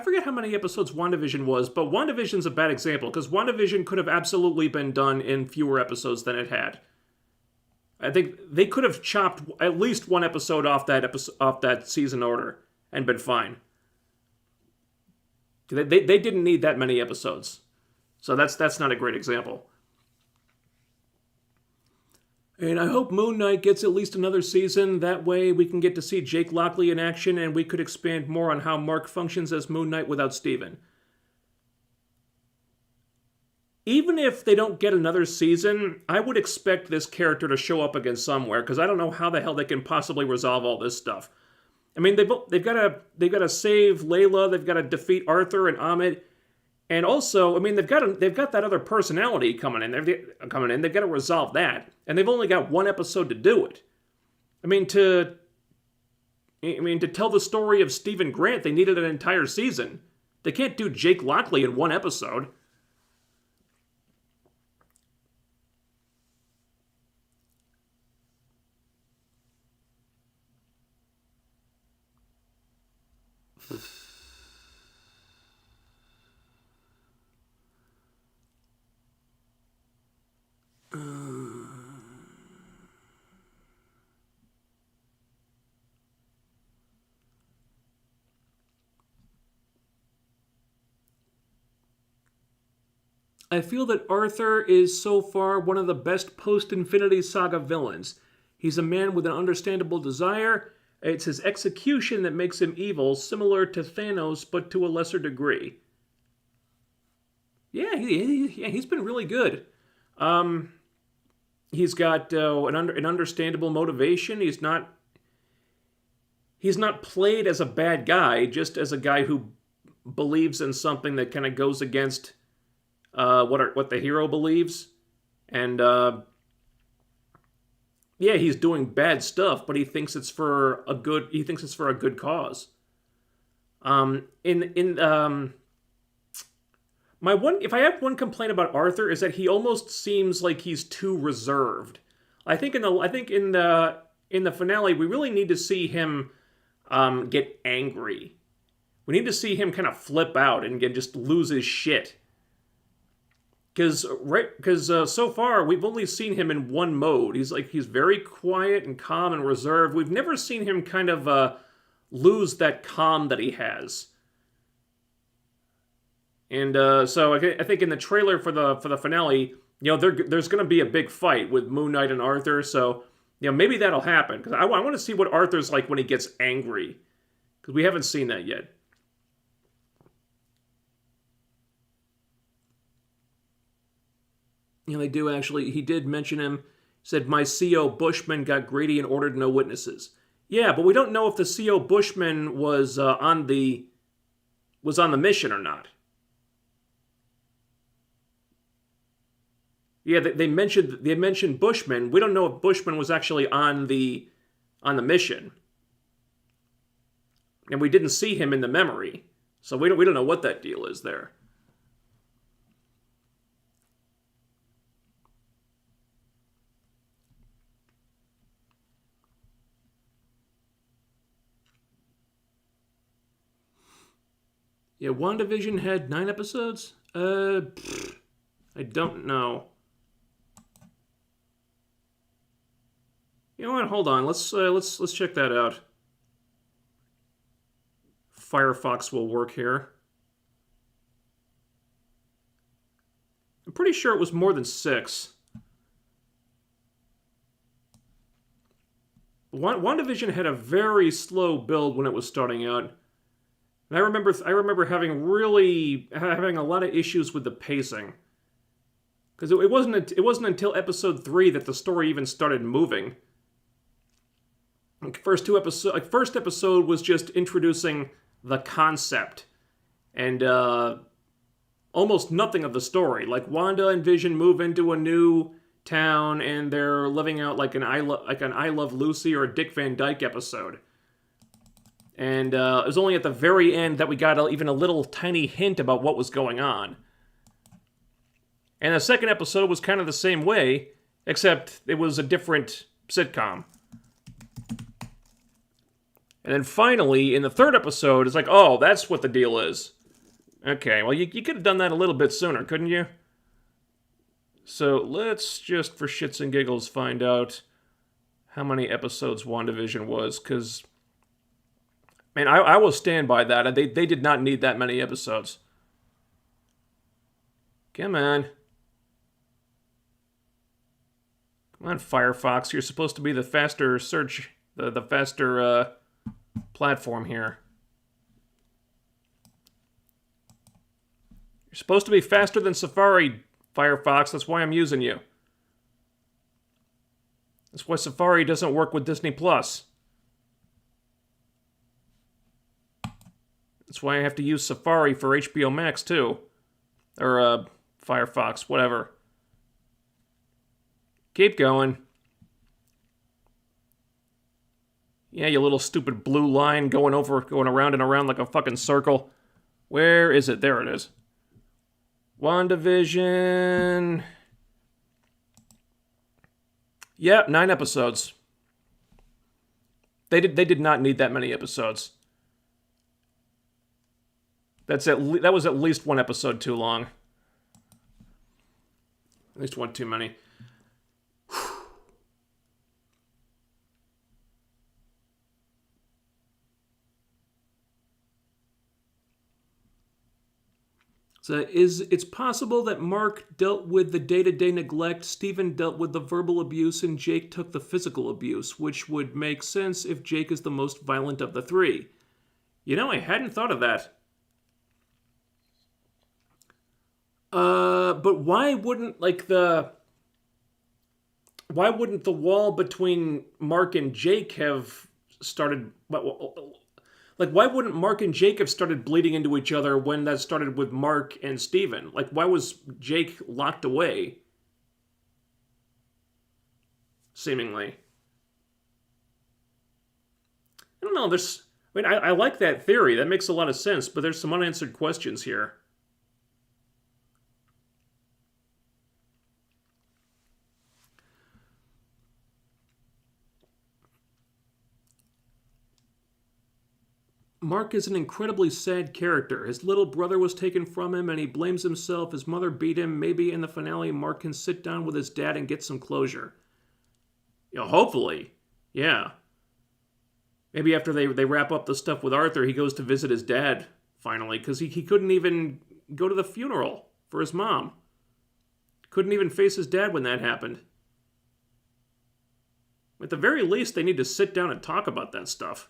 forget how many episodes WandaVision was, but WandaVision's a bad example, because WandaVision could have absolutely been done in fewer episodes than it had. I think they could have chopped at least one episode off that season order and been fine. They didn't need that many episodes. So that's not a great example. And I hope Moon Knight gets at least another season. That way we can get to see Jake Lockley in action, and we could expand more on how Mark functions as Moon Knight without Steven. Even if they don't get another season, I would expect this character to show up again somewhere, because I don't know how the hell they can possibly resolve all this stuff. I mean, they've got to save Layla, they've got to defeat Arthur and Amit, and also, I mean, they've got that other personality coming in. They've got to resolve that, and they've only got one episode to do it. I mean, to tell the story of Stephen Grant, they needed an entire season. They can't do Jake Lockley in one episode. I feel that Arthur is so far one of the best post-Infinity Saga villains. He's a man with an understandable desire. It's his execution that makes him evil, similar to Thanos, but to a lesser degree. Yeah, he's been really good. He's got an understandable motivation. He's not played as a bad guy, just as a guy who believes in something that kind of goes against what the hero believes, and he's doing bad stuff, but he thinks it's for a good cause. If I have one complaint about Arthur is that he almost seems like he's too reserved. I think in the finale we really need to see him get angry. We need to see him kind of flip out and just lose his shit. Because so far we've only seen him in one mode. He's very quiet and calm and reserved. We've never seen him kind of lose that calm that he has. And so I think in the trailer for the finale, there's going to be a big fight with Moon Knight and Arthur. So maybe that'll happen, because I want to see what Arthur's like when he gets angry, because we haven't seen that yet. They do actually. He did mention him. Said, my CO Bushman got greedy and ordered no witnesses. Yeah, but we don't know if the CO Bushman was on the mission or not. Yeah, they mentioned Bushman. We don't know if Bushman was actually on the mission, and we didn't see him in the memory, so we don't know what that deal is there. Yeah, WandaVision had 9 episodes? I don't know. You know what? Hold on. Let's check that out. Firefox will work here. I'm pretty sure it was more than 6. WandaVision had a very slow build when it was starting out. And I remember having a lot of issues with the pacing, because it wasn't until episode 3 that the story even started moving. First episode was just introducing the concept, and almost nothing of the story. Like, Wanda and Vision move into a new town, and they're living out like an I Love Lucy or a Dick Van Dyke episode. And it was only at the very end that we got even a little tiny hint about what was going on. And the second episode was kind of the same way, except it was a different sitcom. And then finally, in the third episode, it's like, oh, that's what the deal is. Okay, well, you could have done that a little bit sooner, couldn't you? So let's just, for shits and giggles, find out how many episodes WandaVision was, because Man, I will stand by that. They did not need that many episodes. Come on. Come on, Firefox. You're supposed to be the faster search, the faster platform here. You're supposed to be faster than Safari, Firefox. That's why I'm using you. That's why Safari doesn't work with Disney Plus. That's why I have to use Safari for HBO Max too. Or Firefox, whatever. Keep going. Yeah, you little stupid blue line going around and around like a fucking circle. Where is it? There it is. WandaVision. Yep, 9 episodes. They did not need that many episodes. That was at least 1 episode too long. At least 1 too many. So it's possible that Mark dealt with the day-to-day neglect, Steven dealt with the verbal abuse, and Jake took the physical abuse, which would make sense if Jake is the most violent of the 3. You know, I hadn't thought of that. But why wouldn't the wall between Mark and Jake have started? Like, why wouldn't Mark and Jake have started bleeding into each other when that started with Mark and Steven? Like, why was Jake locked away? Seemingly. I don't know, I like that theory. That makes a lot of sense, but there's some unanswered questions here. Mark is an incredibly sad character. His little brother was taken from him and he blames himself. His mother beat him. Maybe in the finale, Mark can sit down with his dad and get some closure. You know, hopefully. Yeah. Maybe after they wrap up the stuff with Arthur, he goes to visit his dad, finally, because he couldn't even go to the funeral for his mom. Couldn't even face his dad when that happened. At the very least, they need to sit down and talk about that stuff.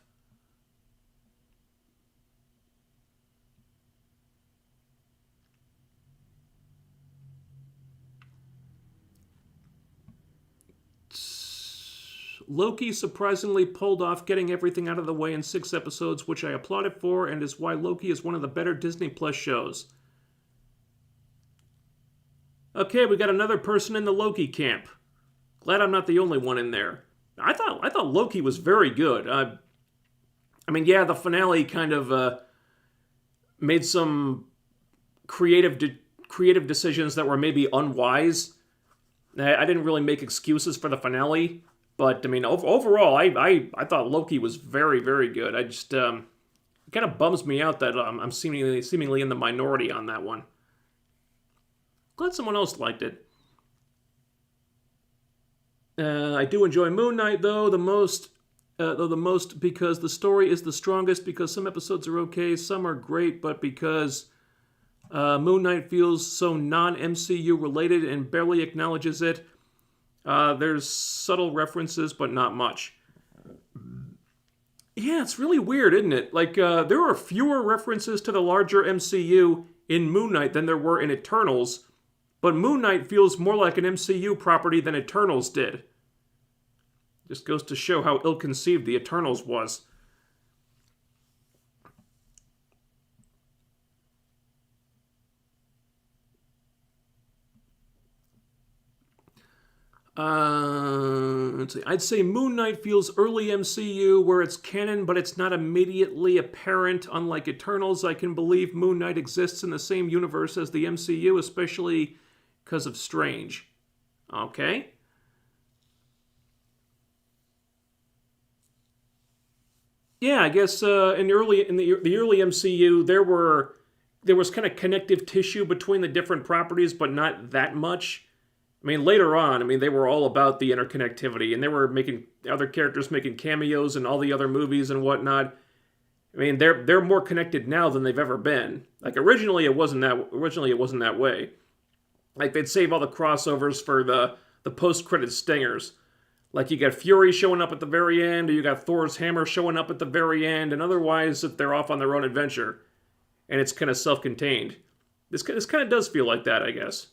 Loki surprisingly pulled off getting everything out of the way in 6 episodes, which I applauded for, and is why Loki is one of the better Disney Plus shows. Okay, we got another person in the Loki camp. Glad I'm not the only one in there. I thought Loki was very good. I mean, yeah, the finale kind of made some creative decisions that were maybe unwise. I didn't really make excuses for the finale. But, I mean, overall, I thought Loki was very, very good. I just, it kind of bums me out that I'm seemingly in the minority on that one. Glad someone else liked it. I do enjoy Moon Knight, though, the most because the story is the strongest, because some episodes are okay, some are great, but because Moon Knight feels so non-MCU related and barely acknowledges it. There's subtle references, but not much. Yeah, it's really weird, isn't it? Like, there are fewer references to the larger MCU in Moon Knight than there were in Eternals, but Moon Knight feels more like an MCU property than Eternals did. Just goes to show how ill-conceived the Eternals was. Let's see. I'd say Moon Knight feels early MCU, where it's canon, but it's not immediately apparent. Unlike Eternals, I can believe Moon Knight exists in the same universe as the MCU, especially because of Strange. Okay. Yeah, I guess in the early MCU, there was kind of connective tissue between the different properties, but not that much. I mean, later on, they were all about the interconnectivity, and they were making other characters making cameos in all the other movies and whatnot. I mean, they're more connected now than they've ever been. Like originally it wasn't that way. Like they'd save all the crossovers for the post-credit stingers. Like you got Fury showing up at the very end, or you got Thor's hammer showing up at the very end, and otherwise if they're off on their own adventure. And it's kind of self-contained. This kind of does feel like that, I guess.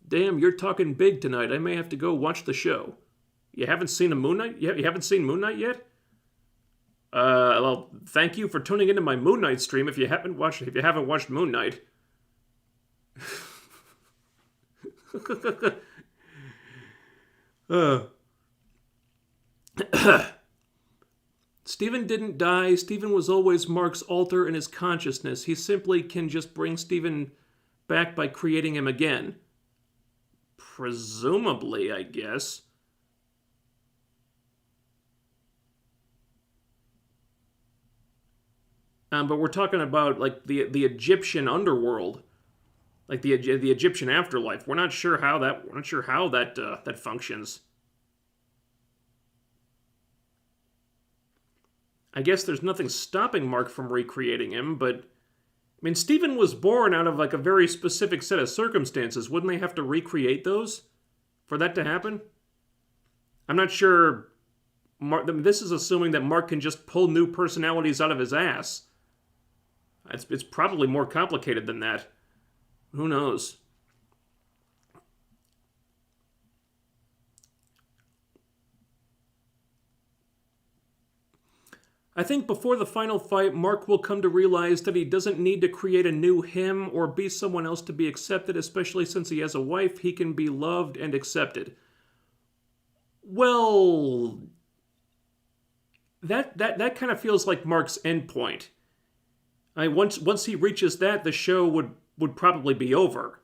Damn, you're talking big tonight. I may have to go watch the show. You haven't seen a Moon Knight? You haven't seen Moon Knight yet? Well, thank you for tuning into my Moon Knight stream. If you haven't watched Moon Knight, Stephen didn't die. Stephen was always Mark's alter in his consciousness. He simply can just bring Stephen back by creating him again. Presumably, I guess. But we're talking about like the Egyptian underworld, like the Egyptian afterlife. We're not sure how that functions. I guess there's nothing stopping Mark from recreating him, but I mean, Stephen was born out of like a very specific set of circumstances. Wouldn't they have to recreate those for that to happen? I'm not sure. This is assuming that Mark can just pull new personalities out of his ass. It's probably more complicated than that. Who knows? I think before the final fight, Mark will come to realize that he doesn't need to create a new him or be someone else to be accepted, especially since he has a wife. He can be loved and accepted. Well, that kind of feels like Mark's endpoint. Once he reaches that, the show would probably be over.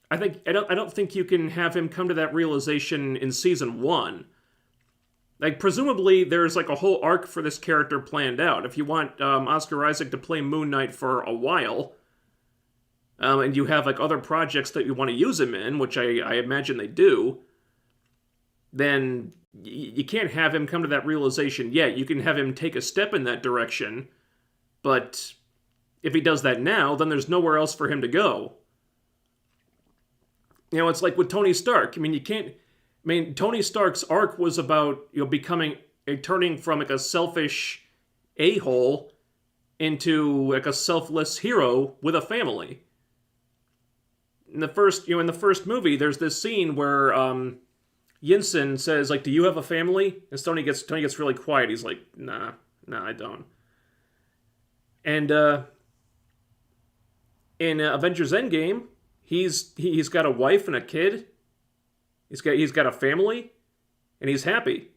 I don't think you can have him come to that realization in season 1. Like, presumably, there's like a whole arc for this character planned out. If you want Oscar Isaac to play Moon Knight for a while, and you have like other projects that you want to use him in, which I imagine they do, then you can't have him come to that realization yet. You can have him take a step in that direction, but if he does that now, then there's nowhere else for him to go. You know, it's like with Tony Stark. I mean, Tony Stark's arc was about, turning from like a selfish a-hole into like a selfless hero with a family. In the first movie, there's this scene where Yinsen says, like, "Do you have a family?" And Tony gets really quiet. He's like, "Nah, I don't." And in Avengers Endgame, he's got a wife and a kid. He's got a family, and he's happy.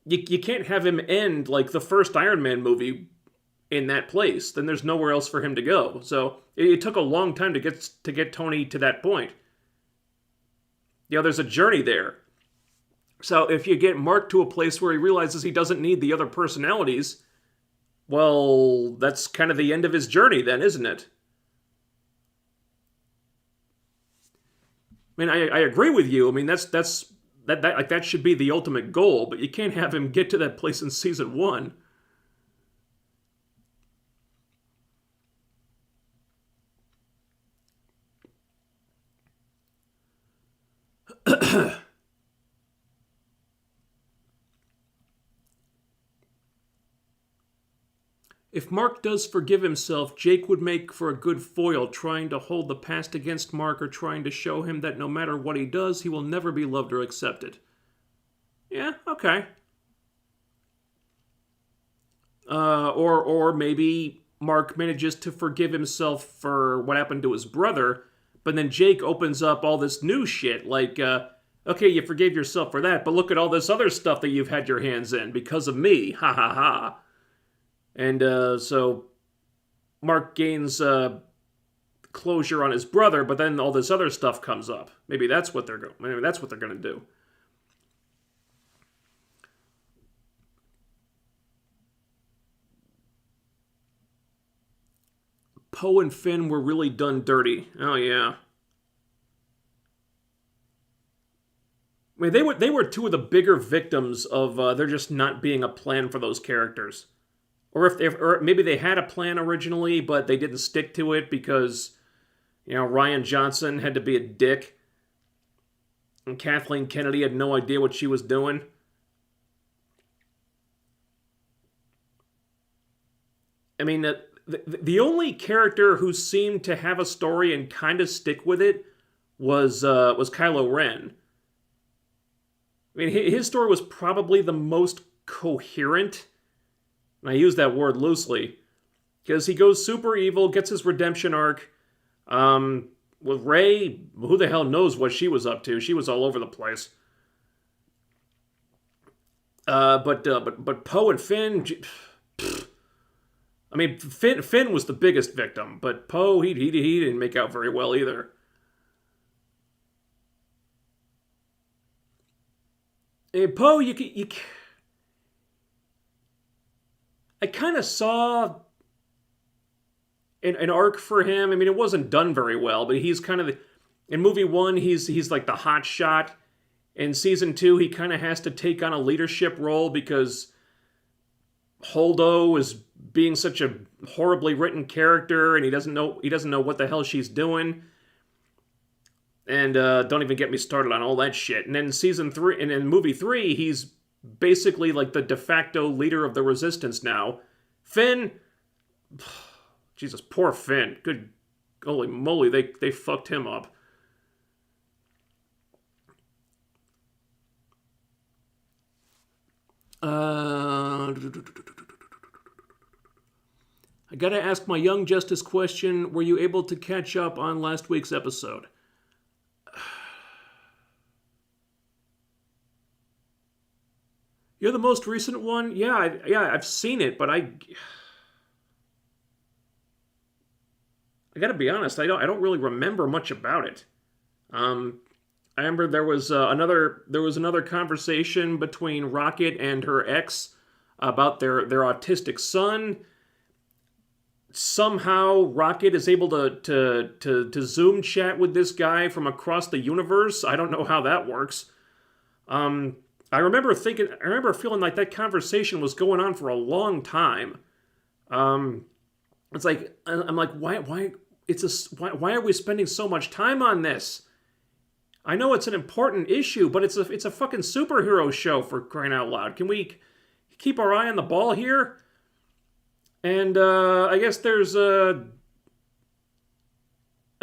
You can't have him end like the first Iron Man movie in that place. Then there's nowhere else for him to go. So it took a long time to get Tony to that point. There's a journey there. So if you get Mark to a place where he realizes he doesn't need the other personalities, well, that's kind of the end of his journey then, isn't it? I mean, I agree with you. I mean, that should be the ultimate goal, but you can't have him get to that place in season 1. If Mark does forgive himself, Jake would make for a good foil, trying to hold the past against Mark or trying to show him that no matter what he does, he will never be loved or accepted. Yeah, okay. Or maybe Mark manages to forgive himself for what happened to his brother, but then Jake opens up all this new shit, like, okay, you forgave yourself for that, but look at all this other stuff that you've had your hands in because of me, ha ha ha. And so Mark gains closure on his brother, but then all this other stuff comes up. Maybe that's what they're going to do. Poe and Finn were really done dirty. Oh, yeah. I mean, they were two of the bigger victims of there just not being a plan for those characters. Or maybe they had a plan originally, but they didn't stick to it because, Rian Johnson had to be a dick. And Kathleen Kennedy had no idea what she was doing. I mean, the only character who seemed to have a story and kind of stick with it was Kylo Ren. I mean, his story was probably the most coherent, and I use that word loosely, because he goes super evil, gets his redemption arc. With Rey, who the hell knows what she was up to? She was all over the place. But Poe and Finn, I mean, Finn was the biggest victim, but Poe, he didn't make out very well either. Hey, Poe, I kind of saw an arc for him. I mean, it wasn't done very well, but he's kind of in movie 1, he's like the hot shot. In season 2, he kind of has to take on a leadership role because Holdo is being such a horribly written character, and he doesn't know what the hell she's doing. And don't even get me started on all that shit. And then season 3, and in movie 3, he's basically like the de facto leader of the Resistance now. Finn, Jesus, poor Finn. Good, holy moly, they fucked him up. I gotta ask my Young Justice question. Were you able to catch up on last week's episode? You're the most recent one? Yeah, I've seen it, but I gotta be honest, I don't really remember much about it. I remember there was another conversation between Rocket and her ex about their autistic son. Somehow Rocket is able to Zoom chat with this guy from across the universe. I don't know how that works. I remember feeling like that conversation was going on for a long time. It's like, I'm like, why are we spending so much time on this? I know it's an important issue, but it's a fucking superhero show, for crying out loud. Can we keep our eye on the ball here? And I guess there's a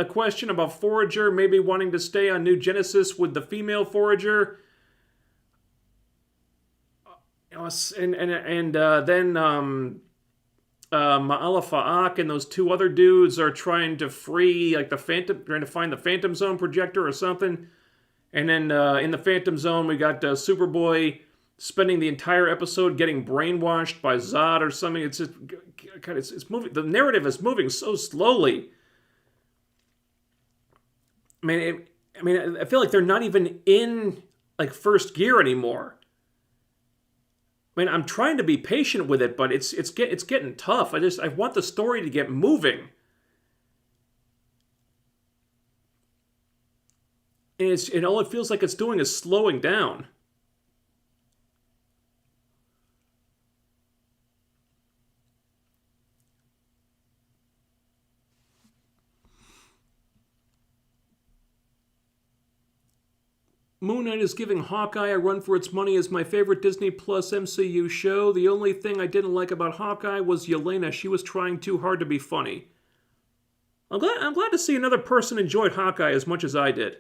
question about Forager maybe wanting to stay on New Genesis with the female Forager. And then Ma'ala Fa'ak and those two other dudes are trying to trying to find the Phantom Zone projector or something. And then in the Phantom Zone, we got Superboy spending the entire episode getting brainwashed by Zod or something. It's just, God, it's moving. The narrative is moving so slowly. I mean, I feel like they're not even in like first gear anymore. I mean, I'm trying to be patient with it, but it's getting tough. I want the story to get moving. And all it feels like it's doing is slowing down. Moon Knight is giving Hawkeye a run for its money as my favorite Disney Plus MCU show. The only thing I didn't like about Hawkeye was Yelena. She was trying too hard to be funny. I'm glad to see another person enjoyed Hawkeye as much as I did.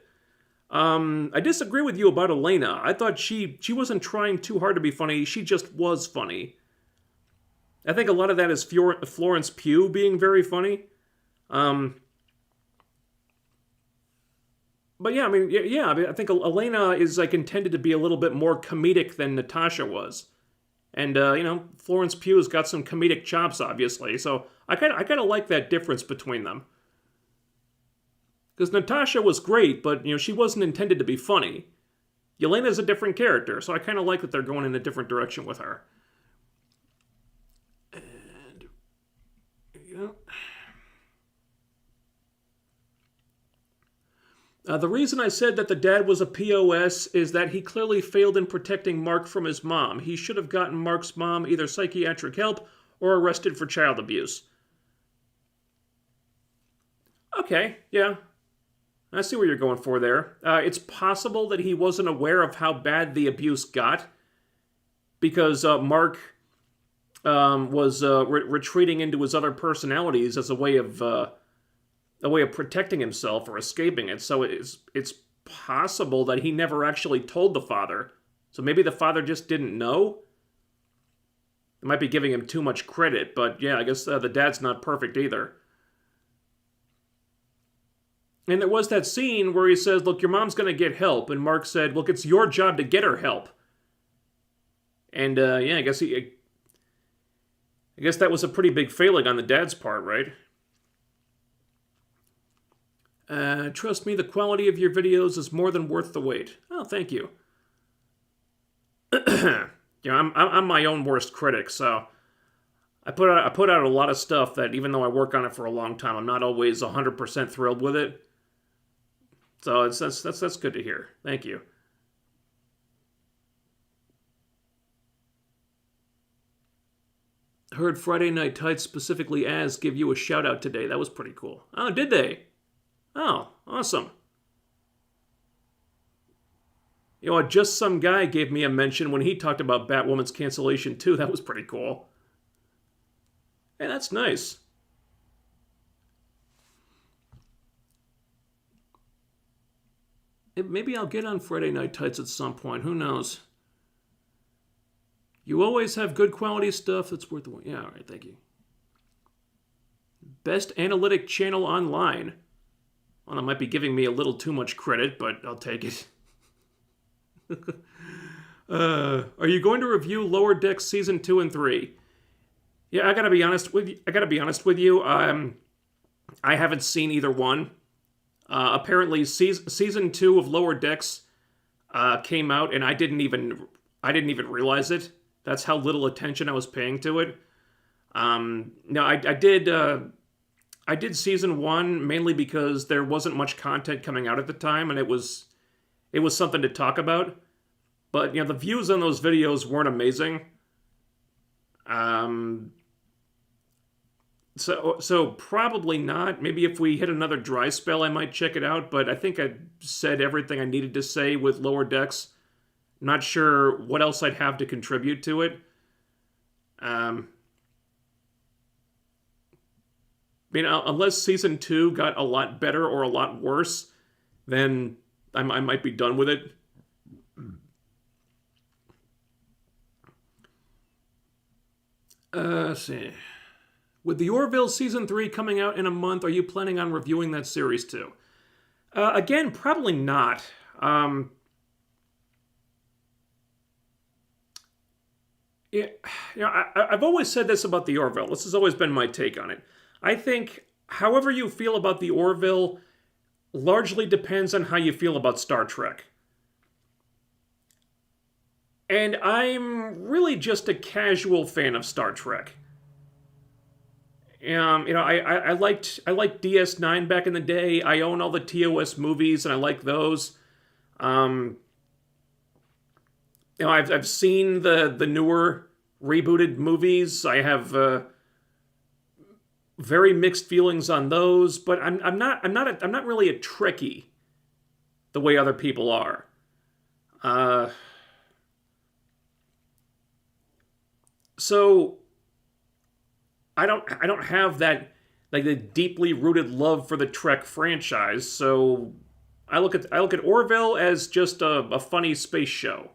I disagree with you about Elena. I thought she wasn't trying too hard to be funny. She just was funny. I think a lot of that is Florence Pugh being very funny. But yeah, I think Elena is like intended to be a little bit more comedic than Natasha was. And, Florence Pugh's got some comedic chops, obviously. So I kind of like that difference between them. Because Natasha was great, but, she wasn't intended to be funny. Yelena's a different character, so I kind of like that they're going in a different direction with her. And, The reason I said that the dad was a POS is that he clearly failed in protecting Mark from his mom. He should have gotten Mark's mom either psychiatric help or arrested for child abuse. Okay, yeah. I see where you're going for there. It's possible that he wasn't aware of how bad the abuse got because Mark was retreating into his other personalities as a way of protecting himself or escaping it. So it's possible that he never actually told the father. So maybe the father just didn't know. I might be giving him too much credit, but yeah, I guess the dad's not perfect either. And there was that scene where he says, look, your mom's going to get help. And Mark said, look, it's your job to get her help. And yeah, I guess that was a pretty big failing on the dad's part, right? Trust me, the quality of your videos is more than worth the wait. Oh, thank you. I'm my own worst critic, so I put out a lot of stuff that even though I work on it for a long time, I'm not always 100% thrilled with it. So that's good to hear. Thank you. Heard Friday Night Tights, specifically as, give you a shout out today. That was pretty cool. Oh, did they? Oh, awesome. You know, just some guy gave me a mention when he talked about Batwoman's cancellation too. That was pretty cool. Hey, that's nice. Maybe I'll get on Friday Night Tights at some point. Who knows? You always have good quality stuff that's worth the wait. Yeah, all right, thank you. Best analytic channel online. Well, that might be giving me a little too much credit, but I'll take it. Are you going to review Lower Decks Season 2 and 3? Yeah, I gotta be honest with you. I haven't seen either one. Apparently, season 2 of Lower Decks came out, and I didn't even realize it. That's how little attention I was paying to it. No, I did season 1 mainly because there wasn't much content coming out at the time, and it was something to talk about. But the views on those videos weren't amazing. So probably not. Maybe if we hit another dry spell, I might check it out. But I think I said everything I needed to say with Lower Decks. I'm not sure what else I'd have to contribute to it. I mean, unless Season 2 got a lot better or a lot worse, then I might be done with it. Let's see. With the Orville Season 3 coming out in a month, are you planning on reviewing that series too? Again, probably not. I've always said this about the Orville. This has always been my take on it. I think however you feel about the Orville largely depends on how you feel about Star Trek. And I'm really just a casual fan of Star Trek. I liked DS9 back in the day. I own all the TOS movies, and I like those. I've seen the newer rebooted movies. I have very mixed feelings on those, but I'm not really a Trekkie the way other people are. So I don't have that, like, the deeply rooted love for the Trek franchise. So I look at Orville as just a funny space show.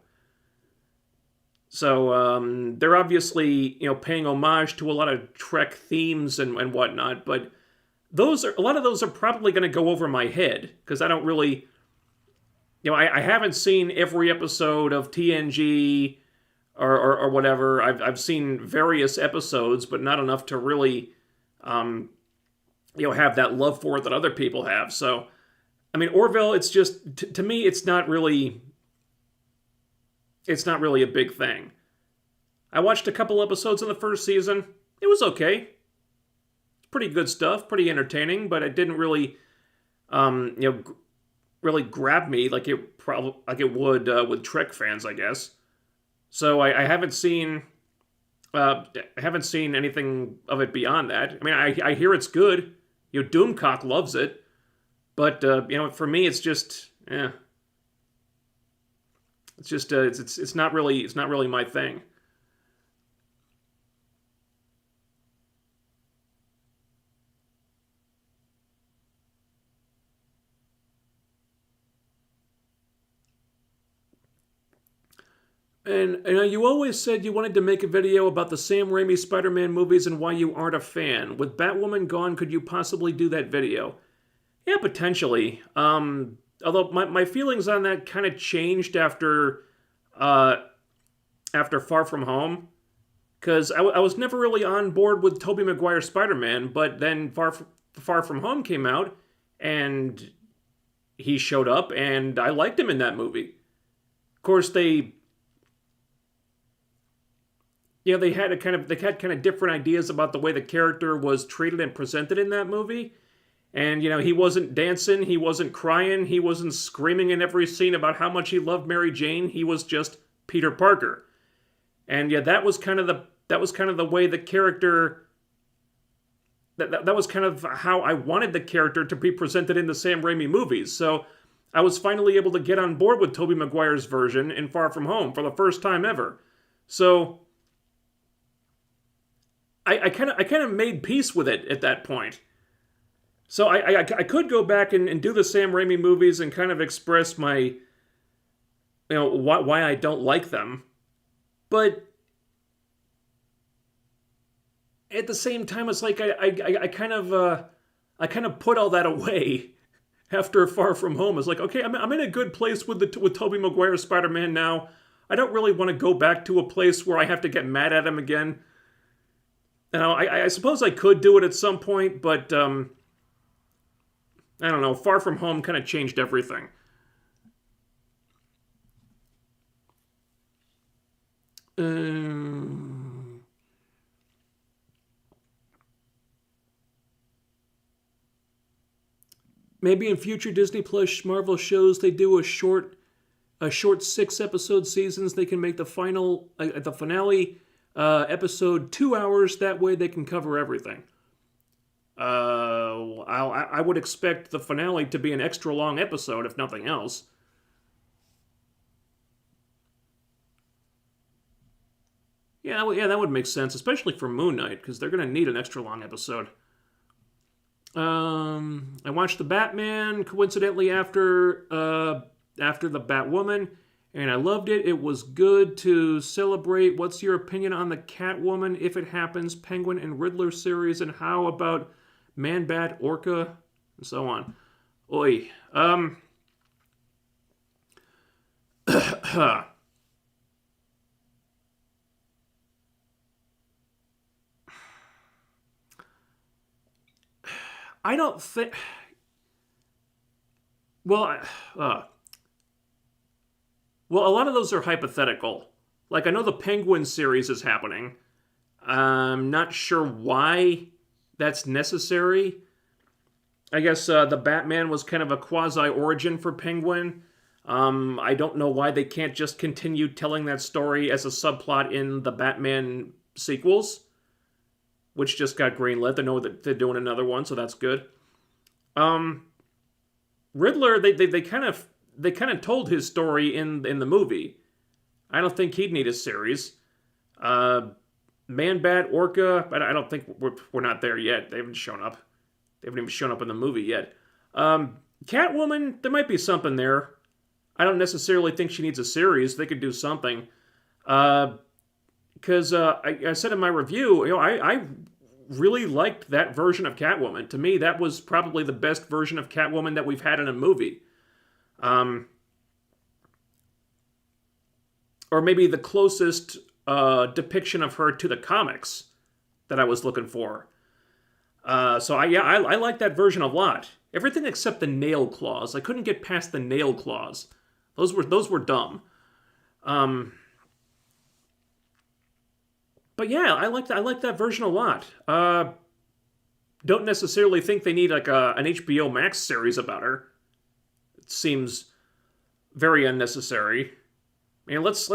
So they're obviously paying homage to a lot of Trek themes and whatnot, but a lot of those are probably going to go over my head because I don't really, I haven't seen every episode of TNG or whatever. I've seen various episodes, but not enough to really have that love for it that other people have. So I mean, Orville, it's just to me, it's not really a big thing. I watched a couple episodes in the first season. It was okay. Pretty good stuff, pretty entertaining, but it didn't really really grab me like it would with Trek fans, I guess. So I haven't seen anything of it beyond that. I mean, I hear it's good. Doomcock loves it, but for me, it's just it's just it's not really my thing. And you always said you wanted to make a video about the Sam Raimi Spider-Man movies and why you aren't a fan. With Batwoman gone, could you possibly do that video? Yeah, potentially. Although my feelings on that kind of changed uh, after Far From Home, because I was never really on board with Tobey Maguire's Spider-Man, but then Far From Home came out, and he showed up, and I liked him in that movie. Of course, they had kind of different ideas about the way the character was treated and presented in that movie. And he wasn't dancing, he wasn't crying, he wasn't screaming in every scene about how much he loved Mary Jane. He was just Peter Parker. And yeah, that was kind of the way the character that was kind of how I wanted the character to be presented in the Sam Raimi movies. So I was finally able to get on board with Tobey Maguire's version in Far From Home for the first time ever. So I kind of made peace with it at that point. So I could go back and do the Sam Raimi movies and kind of express my, why I don't like them. But at the same time, it's like I kind of put all that away after Far From Home. It's like, okay, I'm in a good place with Tobey Maguire's Spider-Man now. I don't really want to go back to a place where I have to get mad at him again. I suppose I could do it at some point, but I don't know. Far From Home kind of changed everything. Maybe in future Disney Plus Marvel shows they do a short 6-episode seasons. They can make the finale episode 2 hours. That way they can cover everything. I would expect the finale to be an extra long episode, if nothing else. Yeah, that would make sense, especially for Moon Knight, because they're going to need an extra long episode. I watched The Batman, coincidentally, after the Batwoman, and I loved it. It was good to celebrate. What's your opinion on the Catwoman, if it happens, Penguin and Riddler series, and how about Man-Bat, Orca, and so on? Oi. I don't think... Well, a lot of those are hypothetical. Like, I know the Penguin series is happening. I'm not sure why that's necessary. I guess the Batman was kind of a quasi-origin for Penguin. I don't know why they can't just continue telling that story as a subplot in the Batman sequels, which just got greenlit. They know that they're doing another one, so that's good. Riddler, they kind of told his story in the movie. I don't think he'd need a series. Man-Bat, Orca, but I don't think we're not there yet. They haven't shown up. They haven't even shown up in the movie yet. Catwoman, there might be something there. I don't necessarily think she needs a series. They could do something. Because I said in my review, I really liked that version of Catwoman. To me, that was probably the best version of Catwoman that we've had in a movie. Or maybe the closest depiction of her to the comics that I was looking for. So I like that version a lot. Everything except the nail claws. I couldn't get past the nail claws. Those were dumb. But yeah, I like that version a lot. Don't necessarily think they need like an HBO Max series about her. seems very unnecessary. I mean, let's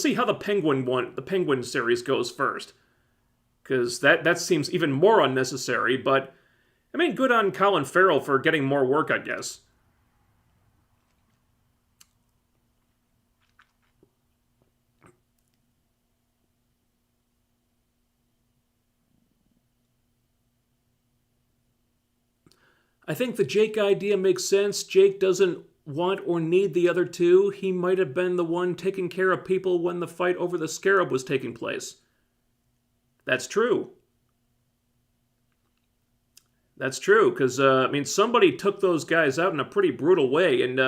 see how the Penguin series goes first, because that seems even more unnecessary. But I mean, good on Colin Farrell for getting more work, I guess. I think the Jake idea makes sense. Jake doesn't want or need the other two. He might have been the one taking care of people when the fight over the Scarab was taking place. That's true. That's true, because, I mean, somebody took those guys out in a pretty brutal way, and,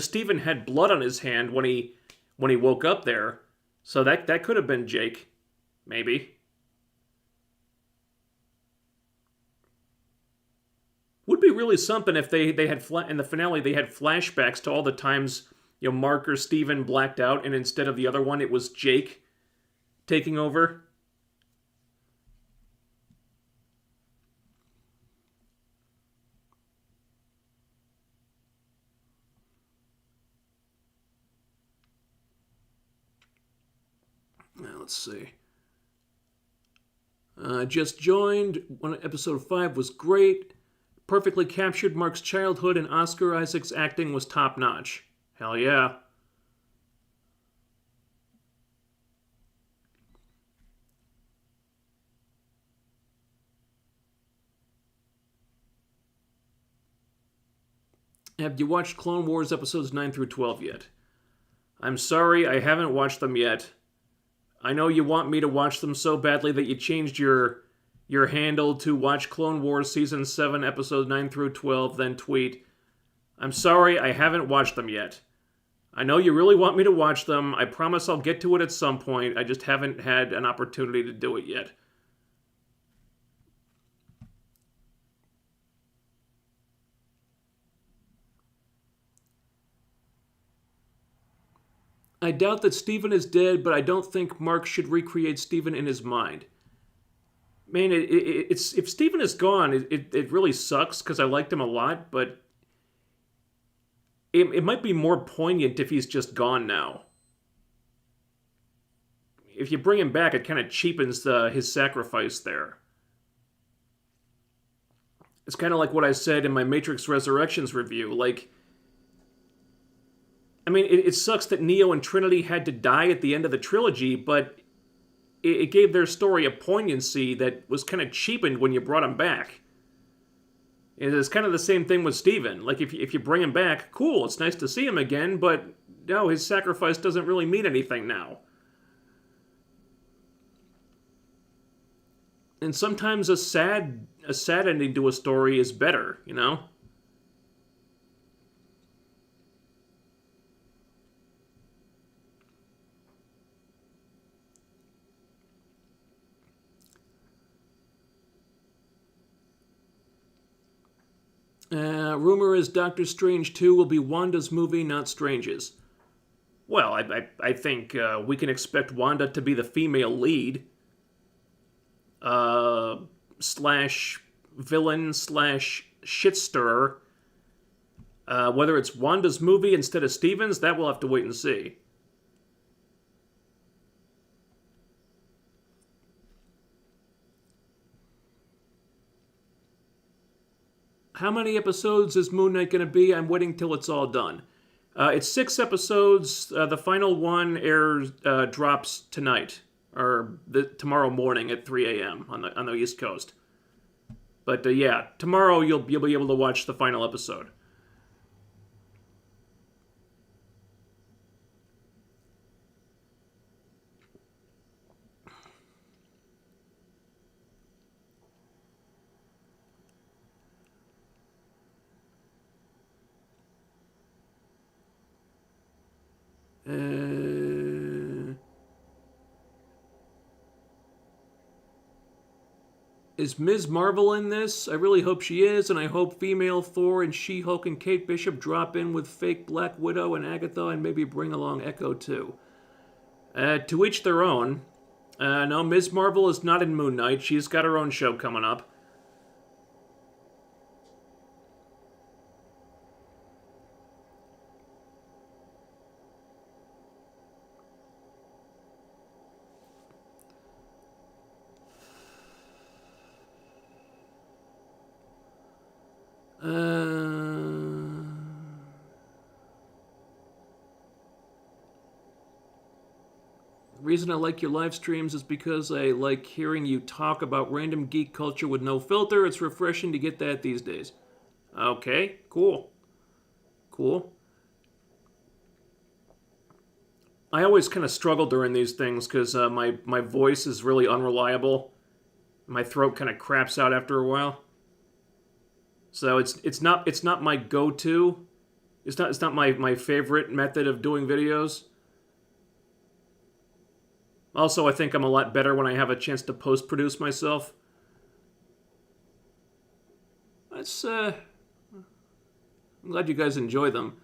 Steven had blood on his hand when he woke up there, so that could have been Jake. Maybe. Would be really something if they had, in the finale, they had flashbacks to all the times, Mark or Steven blacked out, and instead of the other one, it was Jake taking over. Now, let's see. Just joined. Episode 5 was great. Perfectly captured Mark's childhood, and Oscar Isaac's acting was top-notch. Hell yeah. Have you watched Clone Wars episodes 9 through 12 yet? I'm sorry, I haven't watched them yet. I know you want me to watch them so badly that you changed your handle to watch Clone Wars Season 7, Episodes 9 through 12, then tweet, I'm sorry, I haven't watched them yet. I know you really want me to watch them. I promise I'll get to it at some point. I just haven't had an opportunity to do it yet. I doubt that Steven is dead, but I don't think Mark should recreate Steven in his mind. Man, it's if Steven is gone, it really sucks because I liked him a lot, but it might be more poignant if he's just gone now. If you bring him back, it kind of cheapens his sacrifice there. It's kind of like what I said in my Matrix Resurrections review. Like, I mean, it sucks that Neo and Trinity had to die at the end of the trilogy, but it gave their story a poignancy that was kind of cheapened when you brought him back. It's kind of the same thing with Steven. Like, if you bring him back, cool, it's nice to see him again, but no, his sacrifice doesn't really mean anything now. And sometimes a sad ending to a story is better, you know? Rumor is Doctor Strange 2 will be Wanda's movie, not Strange's. Well, I think we can expect Wanda to be the female lead. Slash villain slash shitstirrer. Whether it's Wanda's movie instead of Steven's, that we'll have to wait and see. How many episodes is Moon Knight going to be? I'm waiting till it's all done. It's 6 episodes. The final one drops tonight, or tomorrow morning at 3 a.m. on the East Coast. But yeah, tomorrow you'll be able to watch the final episode. Is Ms. Marvel in this? I really hope she is, and I hope female Thor and She-Hulk and Kate Bishop drop in with fake Black Widow and Agatha and maybe bring along Echo too. To each their own. No, Ms. Marvel is not in Moon Knight. She's got her own show coming up. reason I like your live streams is because I like hearing you talk about random geek culture with no filter. It's refreshing to get that these days. Okay, cool. Cool. I always kind of struggle during these things because my voice is really unreliable. My throat kind of craps out after a while. So it's not my go-to. It's not my favorite method of doing videos. Also, I think I'm a lot better when I have a chance to post-produce myself. That's I'm glad you guys enjoy them.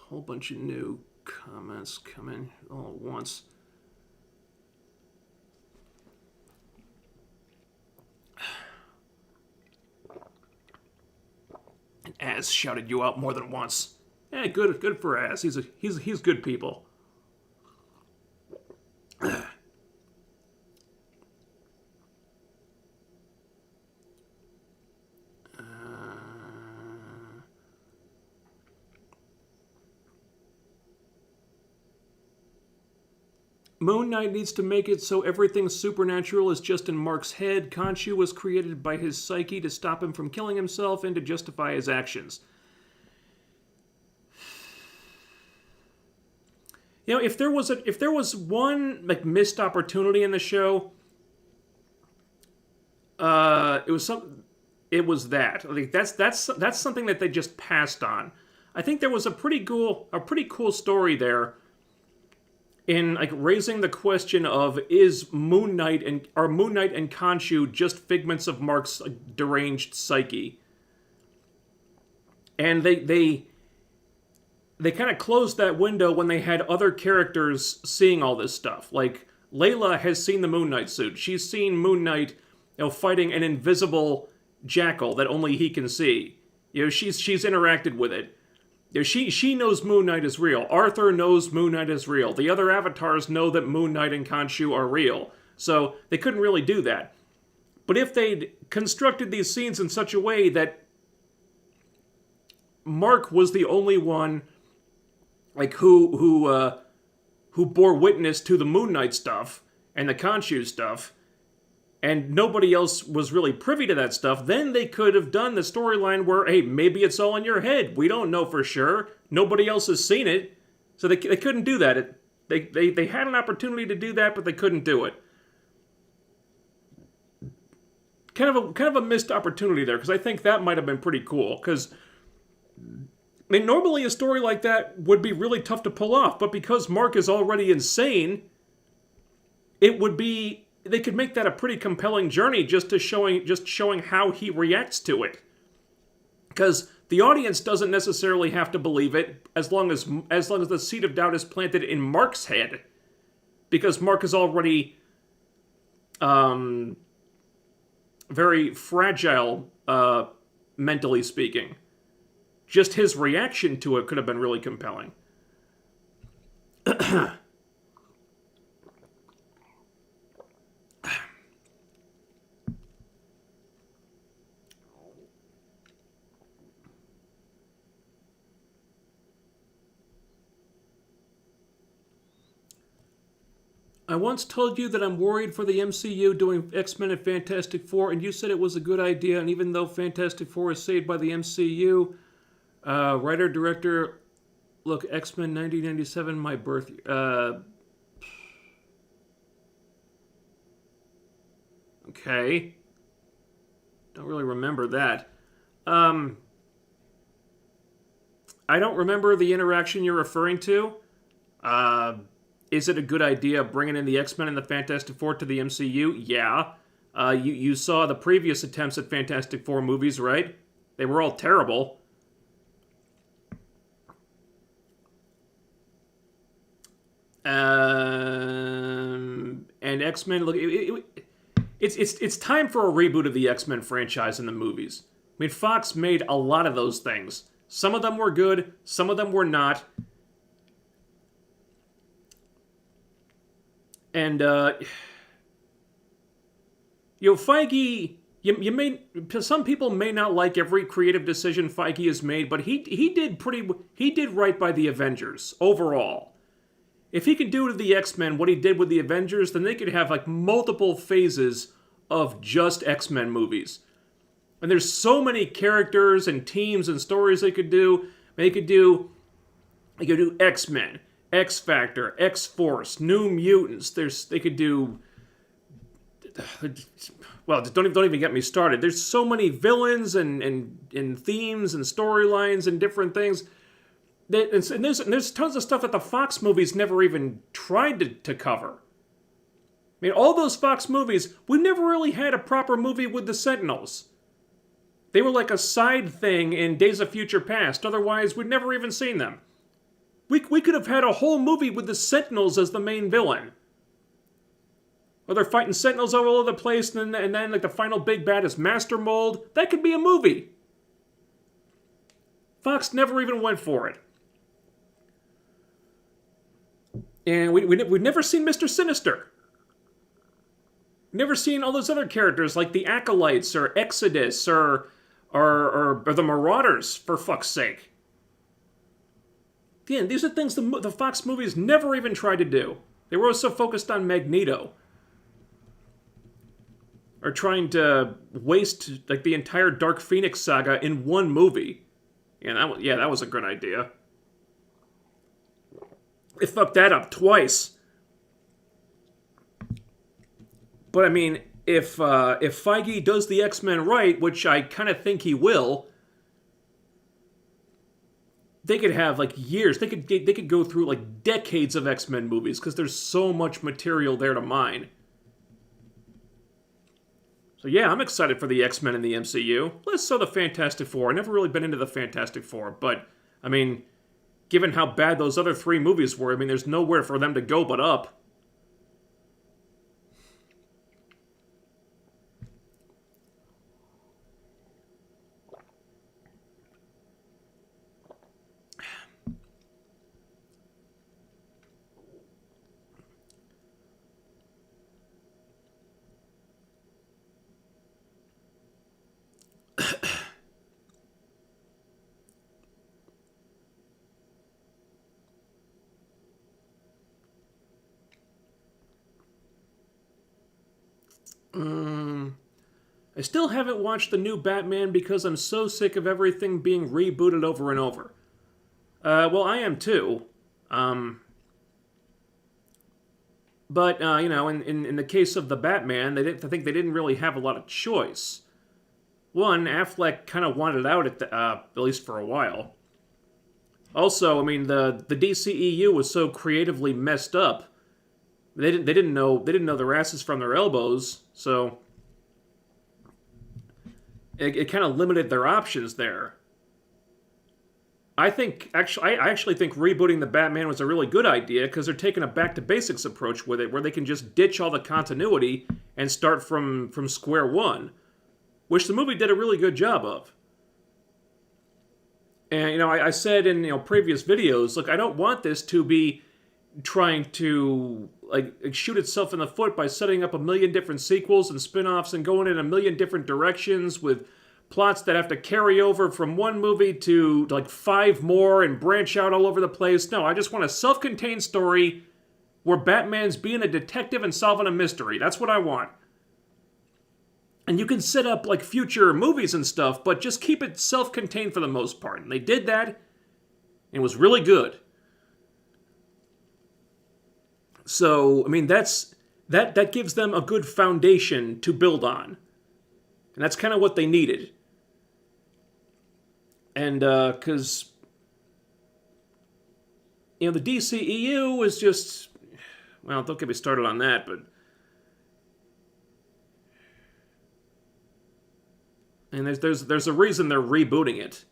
Whole bunch of new comments coming all at once. And Az shouted you out more than once. Yeah, good for Az. He's good people. Moon Knight needs to make it so everything supernatural is just in Mark's head. Khonshu was created by his psyche to stop him from killing himself and to justify his actions. You know, if there was one like missed opportunity in the show, it was that. Like that's something that they just passed on. I think there was a pretty cool story there in like raising the question of are Moon Knight and Khonshu just figments of Mark's deranged psyche? And they kind of closed that window when they had other characters seeing all this stuff. Like Layla has seen the Moon Knight suit. She's seen Moon Knight, fighting an invisible jackal that only he can see. She's interacted with it. She knows Moon Knight is real. Arthur knows Moon Knight is real. The other avatars know that Moon Knight and Khonshu are real. So they couldn't really do that. But if they'd constructed these scenes in such a way that Mark was the only one, like who bore witness to the Moon Knight stuff and the Khonshu stuff, and nobody else was really privy to that stuff, then they could have done the storyline where, hey, maybe it's all in your head. We don't know for sure. Nobody else has seen it. So they couldn't do that. They had an opportunity to do that, but they couldn't do it. Kind of a missed opportunity there, because I think that might have been pretty cool. Because, I mean, normally a story like that would be really tough to pull off, but because Mark is already insane, it would be... They could make that a pretty compelling journey just showing how he reacts to it. Because the audience doesn't necessarily have to believe it as long as the seed of doubt is planted in Mark's head. Because Mark is already very fragile, mentally speaking. Just his reaction to it could have been really compelling. I once told you that I'm worried for the MCU doing X-Men and Fantastic Four, and you said it was a good idea, and even though Fantastic Four is saved by the MCU, writer, director, look, X-Men 1997, my birth... okay. Don't really remember that. I don't remember the interaction you're referring to. Is it a good idea bringing in the X-Men and the Fantastic Four to the MCU? Yeah. You saw the previous attempts at Fantastic Four movies, right? They were all terrible. And X-Men, look, it's time for a reboot of the X-Men franchise in the movies. I mean, Fox made a lot of those things. Some of them were good, some of them were not. And, Feige you may, some people may not like every creative decision Feige has made, but he did right by the Avengers overall. If he could do to the X-Men what he did with the Avengers, then they could have like multiple phases of just X-Men movies. And there's so many characters and teams and stories they could do. They could do X-Men, X-Factor, X-Force, New Mutants. They could do, well, just don't even get me started. There's so many villains and themes and storylines and different things. And there's tons of stuff that the Fox movies never even tried to cover. I mean, all those Fox movies, we never really had a proper movie with the Sentinels. They were like a side thing in Days of Future Past. Otherwise, we'd never even seen them. We could have had a whole movie with the Sentinels as the main villain. Or they're fighting Sentinels all over the place, and then like the final big bad is Master Mold. That could be a movie. Fox never even went for it. And we'd never seen Mr. Sinister. Never seen all those other characters like the Acolytes or Exodus or the Marauders, for fuck's sake. Again, these are things the Fox movies never even tried to do. They were so focused on Magneto. Or trying to waste like the entire Dark Phoenix saga in one movie. Yeah, that was a good idea. They fucked that up twice. But I mean, if Feige does the X-Men right, which I kind of think he will, they could have like years. They could go through like decades of X-Men movies because there's so much material there to mine. So yeah, I'm excited for the X-Men in the MCU. Less so the Fantastic Four. I've never really been into the Fantastic Four, but I mean, given how bad those other three movies were, I mean, there's nowhere for them to go but up. I still haven't watched the new Batman because I'm so sick of everything being rebooted over and over. Well, I am too. But you know, in the case of the Batman, I think they didn't really have a lot of choice. One, Affleck kind of wanted out at least for a while. Also, I mean, the DCEU was so creatively messed up. They didn't know their asses from their elbows, so it kind of limited their options there. I actually think rebooting the Batman was a really good idea because they're taking a back to basics approach with it, where they can just ditch all the continuity and start from square one, which the movie did a really good job of. And you know, I said in previous videos, look, I don't want this to be trying to like shoot itself in the foot by setting up a million different sequels and spin-offs and going in a million different directions with plots that have to carry over from one movie to like 5 more and branch out all over the place. No, I just want a self-contained story where Batman's being a detective and solving a mystery. That's what I want. And you can set up like future movies and stuff, but just keep it self-contained for the most part. And they did that, and it was really good. So, I mean, that gives them a good foundation to build on. And that's kind of what they needed. And, because, the DCEU is just, well, don't get me started on that, but, and there's a reason they're rebooting it.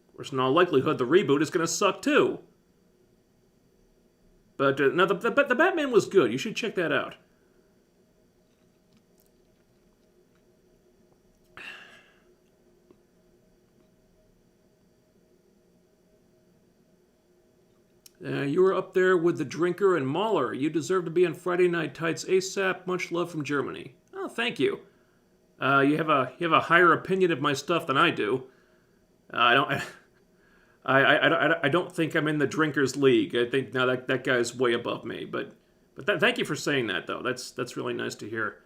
Of course, in all likelihood, the reboot is going to suck, too. But, no, the Batman was good. You should check that out. You were up there with the Drinker and Mauler. You deserve to be on Friday Night Tights ASAP. Much love from Germany. Oh, thank you. You have a higher opinion of my stuff than I do. I don't. I don't think I'm in the drinkers league. I think now that guy's way above me. But thank you for saying that though. That's really nice to hear.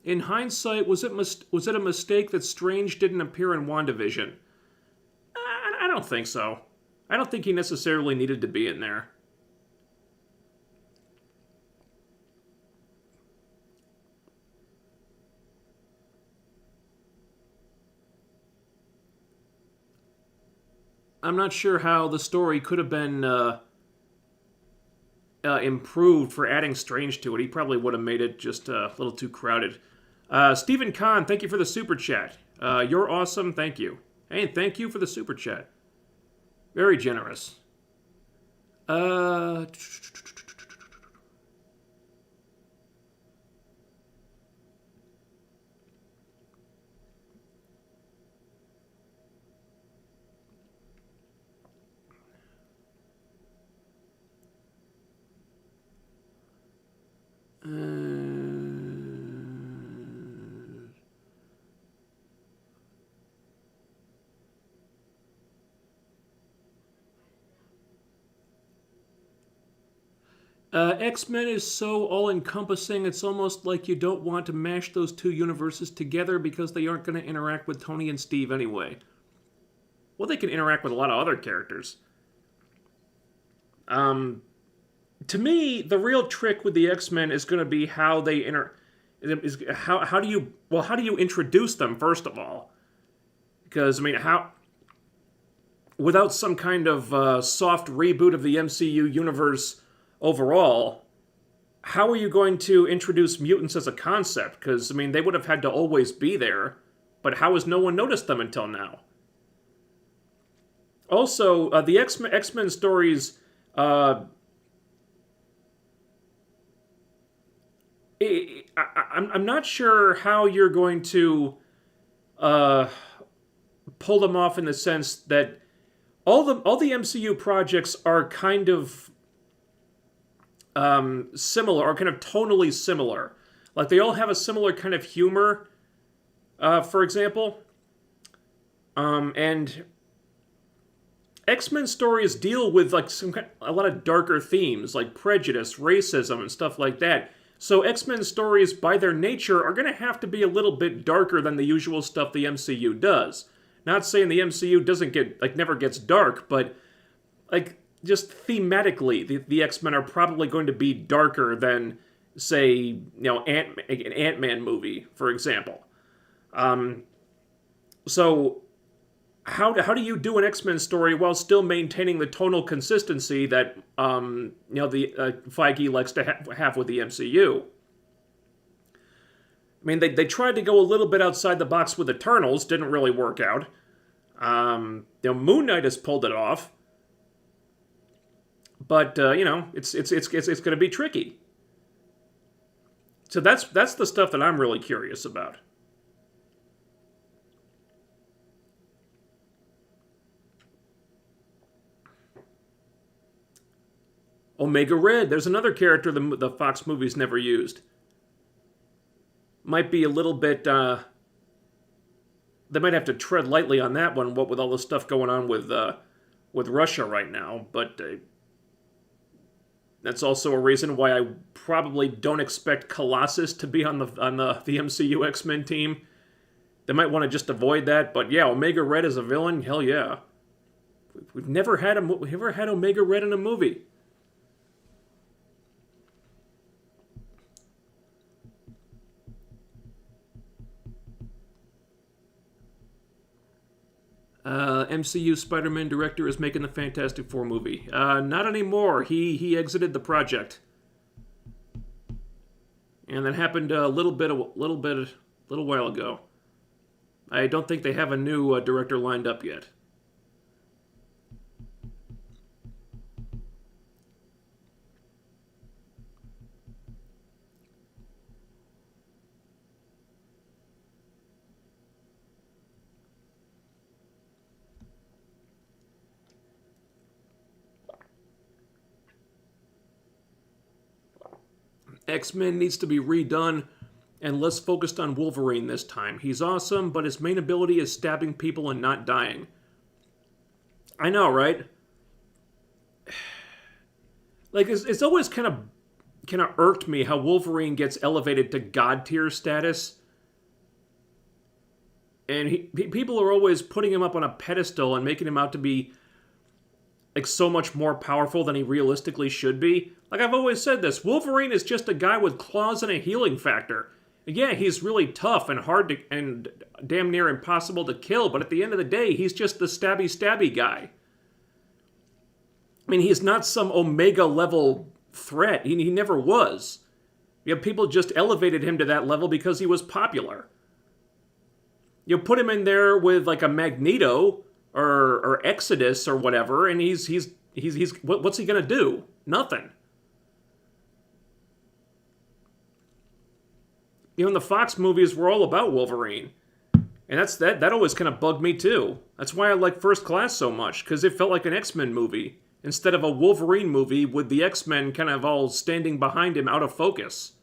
In hindsight, was it a mistake that Strange didn't appear in WandaVision? I don't think so. I don't think he necessarily needed to be in there. I'm not sure how the story could have been improved for adding Strange to it. He probably would have made it just a little too crowded. Stephen Kahn, thank you for the super chat. You're awesome, thank you. Hey, and thank you for the super chat. Very generous. X-Men is so all-encompassing, it's almost like you don't want to mash those two universes together because they aren't going to interact with Tony and Steve anyway. Well, they can interact with a lot of other characters. To me, the real trick with the X-Men is going to be how they how do you introduce them, first of all? Because, I mean, without some kind of soft reboot of the MCU universe overall, how are you going to introduce mutants as a concept? Because, I mean, they would have had to always be there, but how has no one noticed them until now? Also, the X-Men stories, I'm not sure how you're going to pull them off in the sense that all the MCU projects are kind of similar, or kind of tonally similar. Like, they all have a similar kind of humor, for example. And X-Men stories deal with, like, a lot of darker themes, like prejudice, racism, and stuff like that. So X-Men stories, by their nature, are going to have to be a little bit darker than the usual stuff the MCU does. Not saying the MCU doesn't never gets dark, but, like, just thematically, the X-Men are probably going to be darker than, say, an Ant-Man movie, for example. So how do you do an X-Men story while still maintaining the tonal consistency that Feige likes to have with the MCU? I mean, they tried to go a little bit outside the box with Eternals, didn't really work out. Moon Knight has pulled it off. But it's going to be tricky. So that's the stuff that I'm really curious about. Omega Red, there's another character the Fox movies never used. Might be a little bit. They might have to tread lightly on that one. What with all the stuff going on with Russia right now, but. That's also a reason why I probably don't expect Colossus to be on the MCU X-Men team. They might want to just avoid that, but yeah, Omega Red as a villain, hell yeah. We've never had Omega Red in a movie. MCU Spider-Man director is making the Fantastic Four movie. Not anymore. He exited the project, and that happened a little while ago. I don't think they have a new director lined up yet. X-Men needs to be redone and less focused on Wolverine this time. He's awesome, but his main ability is stabbing people and not dying. I know, right? Like, it's always kind of irked me how Wolverine gets elevated to god tier status. And people are always putting him up on a pedestal and making him out to be like so much more powerful than he realistically should be. Like I've always said this, Wolverine is just a guy with claws and a healing factor. Yeah, he's really tough and hard to, and damn near impossible to kill, but at the end of the day, he's just the stabby guy. I mean, he's not some Omega level threat. He never was. You know, people just elevated him to that level because he was popular. You put him in there with like a Magneto or Exodus or whatever, and he's what's he gonna do? Nothing. You know, in the Fox movies were all about Wolverine. And that always kind of bugged me too. That's why I like First Class so much, because it felt like an X-Men movie, instead of a Wolverine movie with the X-Men kind of all standing behind him out of focus.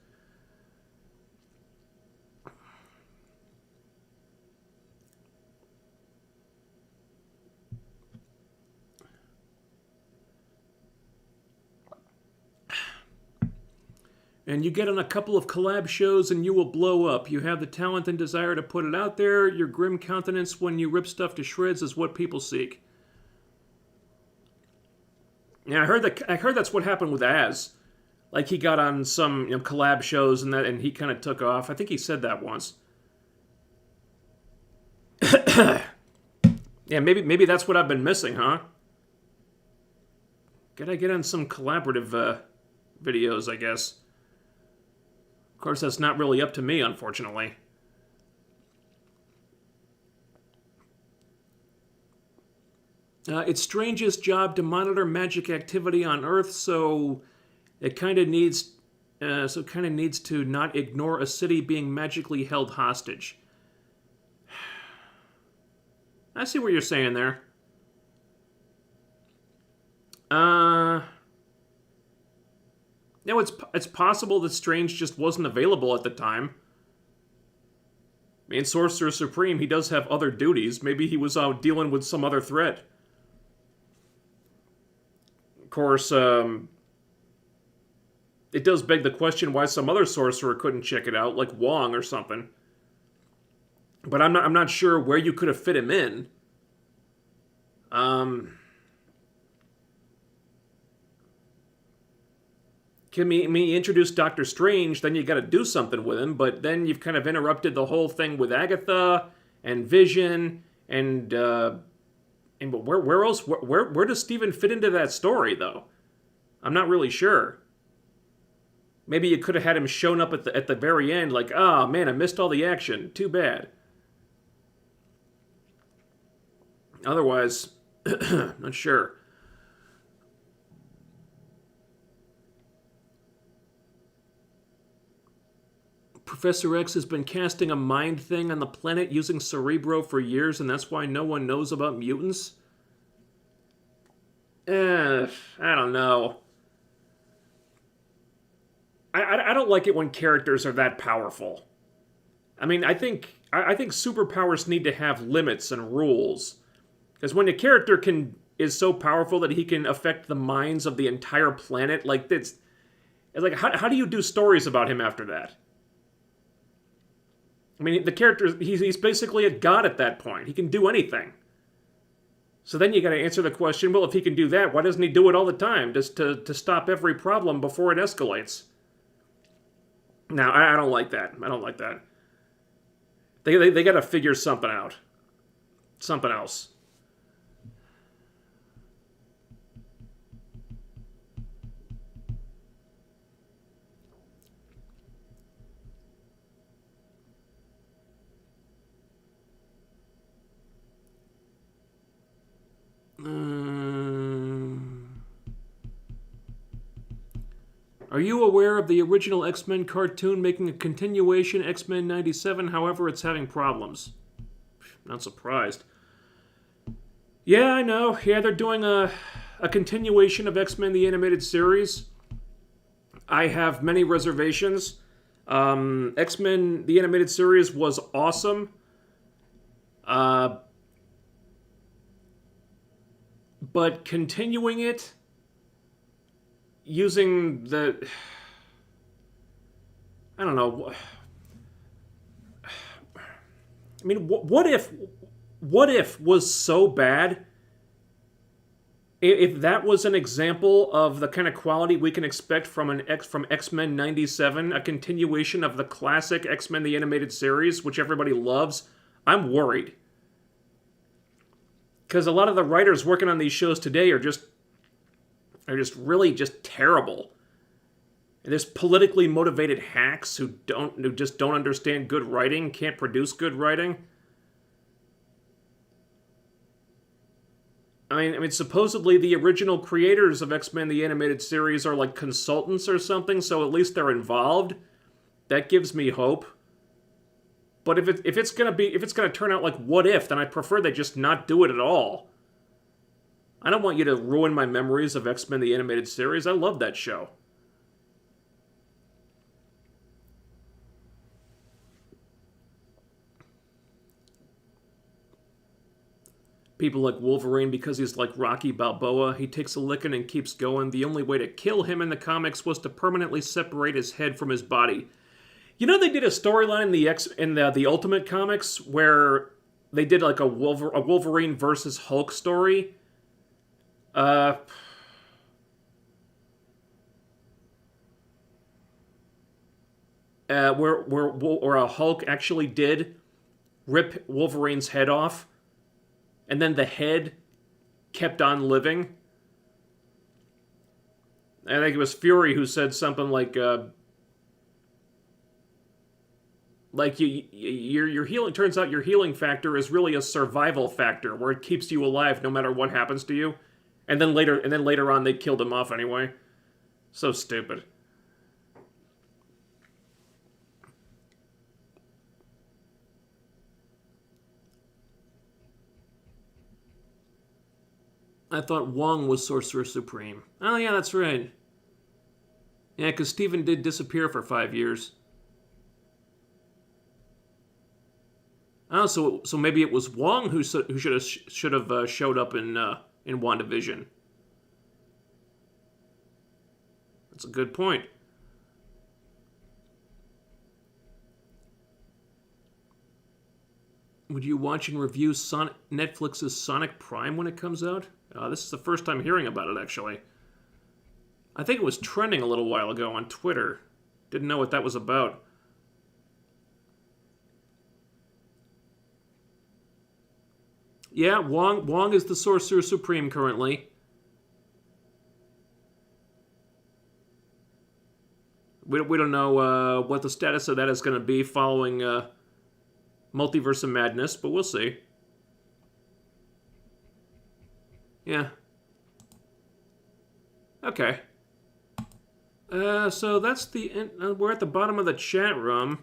And you get on a couple of collab shows and you will blow up. You have the talent and desire to put it out there. Your grim countenance when you rip stuff to shreds is what people seek. Yeah, I heard that's what happened with Az. Like he got on some collab shows and he kind of took off. I think he said that once. Yeah, maybe that's what I've been missing, huh? Gotta get on some collaborative videos, I guess. Of course, that's not really up to me, unfortunately. It's Strange's job to monitor magic activity on Earth, so it kind of needs to not ignore a city being magically held hostage. I see what you're saying there. No, it's possible that Strange just wasn't available at the time. I mean, Sorcerer Supreme, he does have other duties. Maybe he was out dealing with some other threat. Of course, it does beg the question why some other sorcerer couldn't check it out, like Wong or something. But I'm not sure where you could have fit him in. Can me introduce Doctor Strange, then you gotta do something with him, but then you've kind of interrupted the whole thing with Agatha and Vision and but where else where does Steven fit into that story though? I'm not really sure. Maybe you could have had him shown up at the very end, like, oh man, I missed all the action. Too bad. Otherwise, not sure. Professor X has been casting a mind thing on the planet using Cerebro for years, and that's why no one knows about mutants? I don't know. I don't like it when characters are that powerful. I mean, I think superpowers need to have limits and rules. Because when a character is so powerful that he can affect the minds of the entire planet, like it's like how do you do stories about him after that? I mean, the character, he's basically a god at that point. He can do anything. So then you gotta answer the question, well, if he can do that, why doesn't he do it all the time? Just to stop every problem before it escalates. No, I don't like that. I don't like that. They gotta figure something out. Something else. Are you aware of the original X-Men cartoon making a continuation X-Men 97? However, it's having problems. Not surprised. Yeah, I know. Yeah, they're doing a continuation of X-Men the Animated Series. I have many reservations. X-Men, the animated series, was awesome. But continuing it using the... I don't know. I mean, what if... What if was so bad? If that was an example of the kind of quality we can expect from from X-Men 97, a continuation of the classic X-Men the Animated Series, which everybody loves, I'm worried. Because a lot of the writers working on these shows today are just really just terrible. And there's politically motivated hacks who just don't understand good writing, can't produce good writing. I mean, supposedly the original creators of X-Men the Animated Series are like consultants or something, so at least they're involved. That gives me hope. But if it's gonna turn out like What If, then I prefer they just not do it at all. I don't want you to ruin my memories of X-Men the Animated Series. I love that show. People like Wolverine because he's like Rocky Balboa. He takes a licking and keeps going. The only way to kill him in the comics was to permanently separate his head from his body. You know, they did a storyline in the Ultimate comics where they did like a Wolverine versus Hulk story. Where a Hulk actually did rip Wolverine's head off, and then the head kept on living. I think it was Fury who said something like your healing, turns out your healing factor is really a survival factor where it keeps you alive no matter what happens to you. And then later on they killed him off anyway. So stupid. I thought Wong was Sorcerer Supreme. Oh yeah, that's right. Yeah, because Steven did disappear for 5 years. Oh, so maybe it was Wong who should have showed up in WandaVision. That's a good point. Would you watch and review Netflix's Sonic Prime when it comes out? This is the first time hearing about it, actually. I think it was trending a little while ago on Twitter. Didn't know what that was about. Yeah, Wong is the Sorcerer Supreme currently. We don't know what the status of that is going to be following Multiverse of Madness, but we'll see. Yeah. Okay. So that's the end. We're at the bottom of the chat room.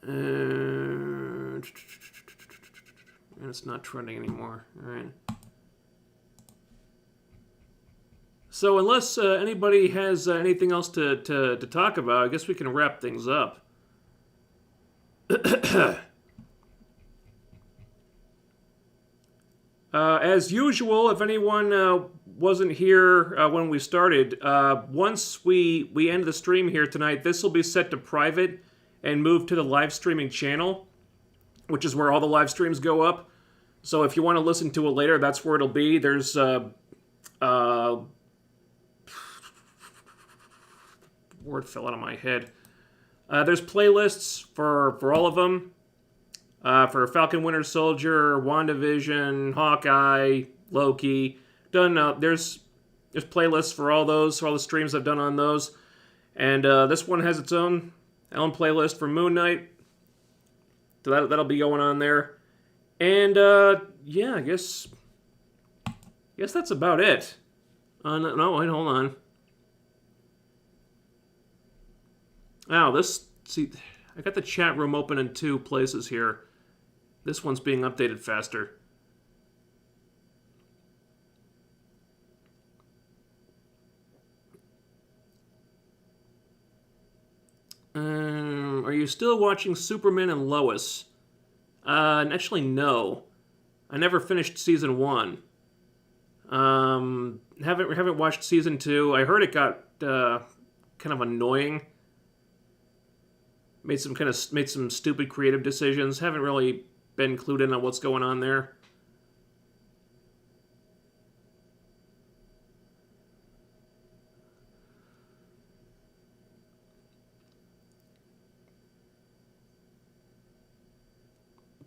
And it's not trending anymore. All right. So unless anybody has anything else to talk about, I guess we can wrap things up. As usual, if anyone wasn't here when we started, once we end the stream here tonight, this will be set to private and move to the live streaming channel, which is where all the live streams go up. So if you want to listen to it later, that's where it'll be. There's word fell out of my head. There's playlists for all of them. For Falcon Winter Soldier, WandaVision, Hawkeye, Loki. There's playlists for all those, for all the streams I've done on those. And this one has its own playlist for Moon Knight. So that'll be going on there. And yeah, I guess that's about it. No, wait, hold on. Oh, see, I got the chat room open in 2 places here. This one's being updated faster. Are you still watching Superman and Lois? Actually, no. I never finished season 1. Haven't watched season 2. I heard it got kind of annoying. Made some stupid creative decisions. Haven't really been clued in on what's going on there.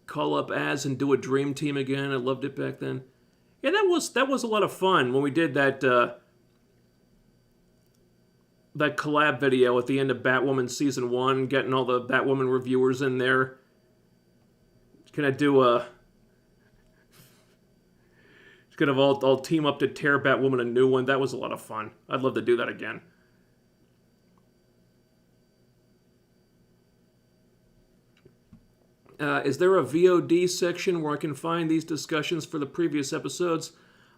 Call up Az and do a dream team again. I loved it back then. Yeah, that was a lot of fun when we did that that collab video at the end of Batwoman season 1, getting all the Batwoman reviewers in there. Gonna do a kind of all team up to tear Batwoman a new one. That was a lot of fun. I'd love to do that again. Is there a VOD section where I can find these discussions for the previous episodes?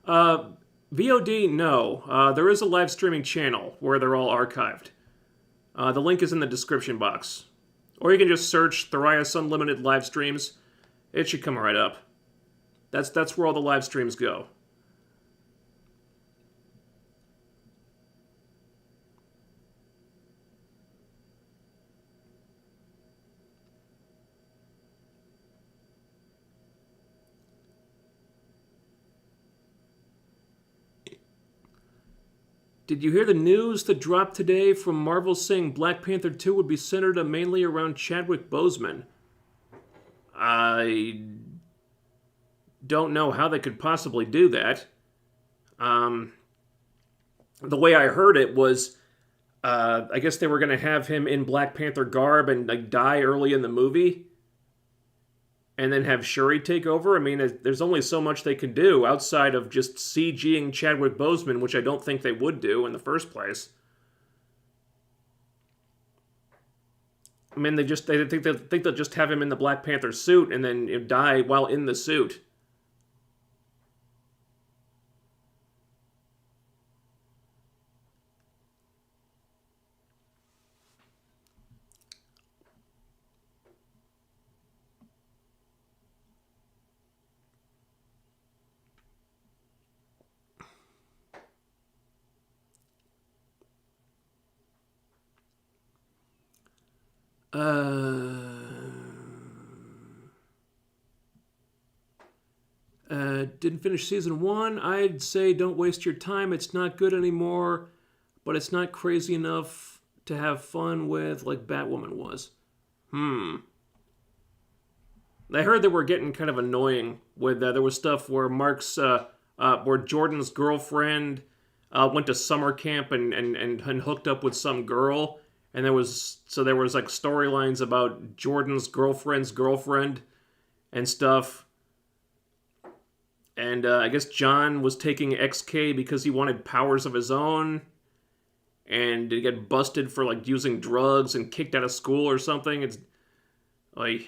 VOD, no. There is a live streaming channel where they're all archived. The link is in the description box. Or you can just search Thorias Unlimited live streams. It should come right up. That's where all the live streams go. Did you hear the news that dropped today from Marvel saying Black Panther 2 would be centered mainly around Chadwick Boseman? I don't know how they could possibly do that. The way I heard it was, I guess they were going to have him in Black Panther garb and like die early in the movie, and then have Shuri take over. I mean, there's only so much they can do outside of just CGing Chadwick Boseman, which I don't think they would do in the first place. I mean, they think they'll just have him in the Black Panther suit and then die while in the suit. Didn't finish season 1. I'd say don't waste your time. It's not good anymore, but it's not crazy enough to have fun with like Batwoman was. I heard they were getting kind of annoying with there was stuff where where Jordan's girlfriend went to summer camp and hooked up with some girl, and there was like storylines about Jordan's girlfriend's girlfriend and stuff. And I guess John was taking XK because he wanted powers of his own, and he got busted for like using drugs and kicked out of school or something. It's like,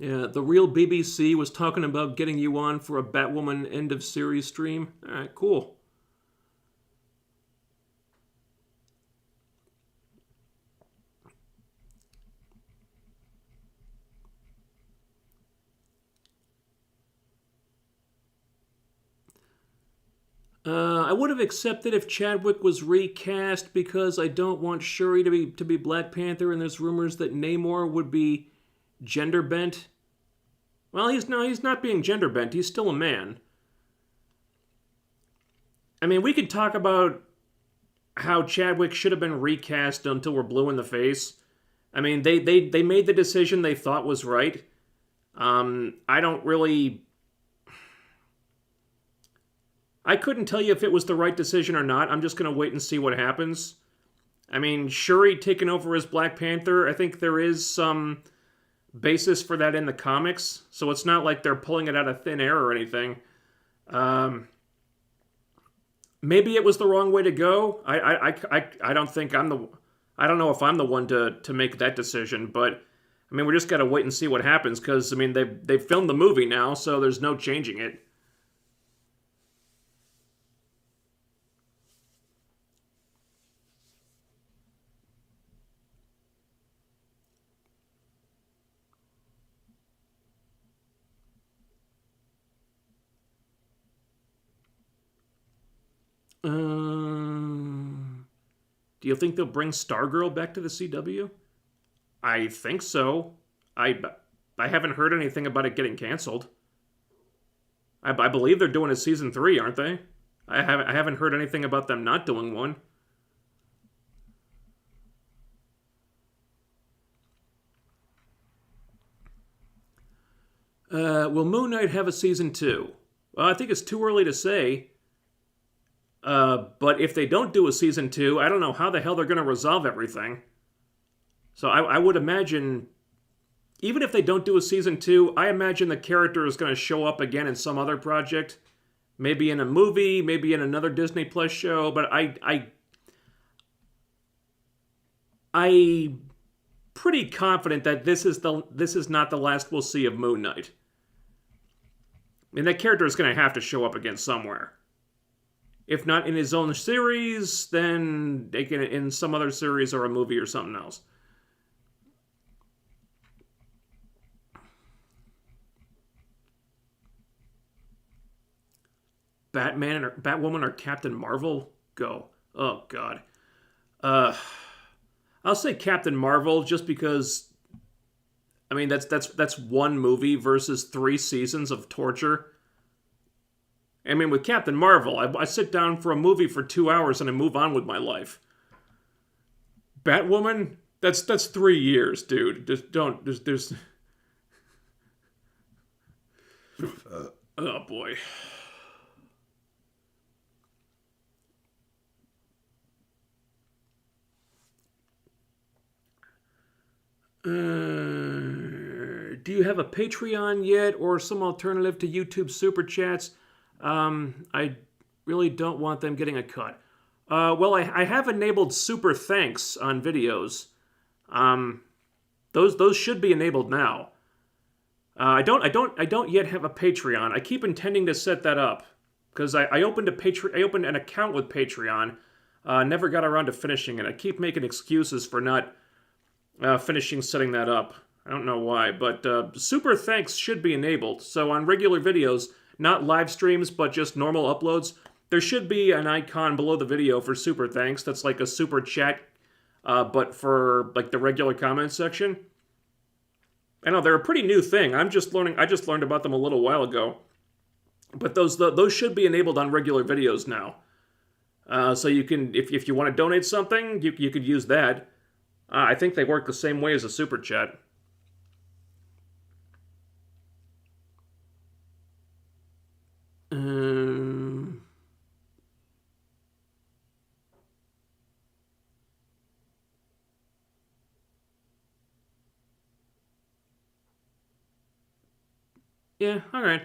yeah, the real BBC was talking about getting you on for a Batwoman end of series stream. All right, cool. I would have accepted if Chadwick was recast because I don't want Shuri to be Black Panther, and there's rumors that Namor would be gender bent. Well, he's not being gender bent. He's still a man. I mean, we could talk about how Chadwick should have been recast until we're blue in the face. I mean, they made the decision they thought was right. I don't really. I couldn't tell you if it was the right decision or not. I'm just going to wait and see what happens. I mean, Shuri taking over as Black Panther, I think there is some basis for that in the comics, so it's not like they're pulling it out of thin air or anything. Maybe it was the wrong way to go. I don't think I don't know if I'm the one to make that decision, but I mean, we just gotta wait and see what happens, because, I mean, they've filmed the movie now, so there's no changing it. Do you think they'll bring Stargirl back to the CW? I think so. I haven't heard anything about it getting canceled. I believe they're doing a season 3, aren't they? I haven't heard anything about them not doing one. Will Moon Knight have a season 2? Well, I think it's too early to say. But if they don't do a season 2, I don't know how the hell they're going to resolve everything. So I would imagine, even if they don't do a season 2, I imagine the character is going to show up again in some other project. Maybe in a movie, maybe in another Disney Plus show, but I'm pretty confident that this is not the last we'll see of Moon Knight. I mean, that character is going to have to show up again somewhere. If not in his own series, then they can in some other series or a movie or something else. Batman or Batwoman or Captain Marvel? Go. Oh God. I'll say Captain Marvel just because. I mean that's one movie versus 3 seasons of torture. I mean, with Captain Marvel, I sit down for a movie for 2 hours and I move on with my life. Batwoman, that's 3 years, dude. Just don't. There's. Oh boy. Do you have a Patreon yet, or some alternative to YouTube Super Chats? I really don't want them getting a cut. Well, I have enabled Super Thanks on videos. Those should be enabled now. I don't yet have a Patreon. I keep intending to set that up because I opened an account with Patreon. Never got around to finishing it. I keep making excuses for not finishing setting that up. I don't know why, but Super Thanks should be enabled. So on regular videos, not live streams, but just normal uploads, there should be an icon below the video for Super Thanks. That's like a super chat, but for like the regular comment section. I know they're a pretty new thing. I just learned about them a little while ago. But those should be enabled on regular videos now. So you can, if you want to donate something, you could use that. I think they work the same way as a super chat. Yeah, alright.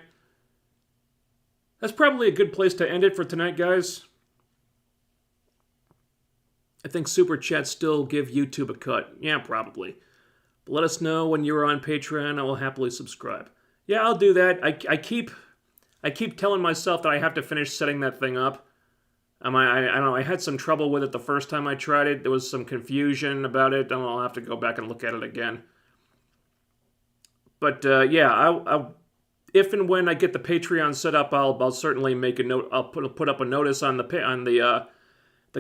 That's probably a good place to end it for tonight, guys. I think Super Chats still give YouTube a cut. Yeah, probably. But let us know when you're on Patreon. I will happily subscribe. Yeah, I'll do that. I keep telling myself that I have to finish setting that thing up. I don't know, I had some trouble with it the first time I tried it. There was some confusion about it. I'll have to go back and look at it again. But yeah, if and when I get the Patreon set up, I'll certainly make a note. I'll put up a notice on the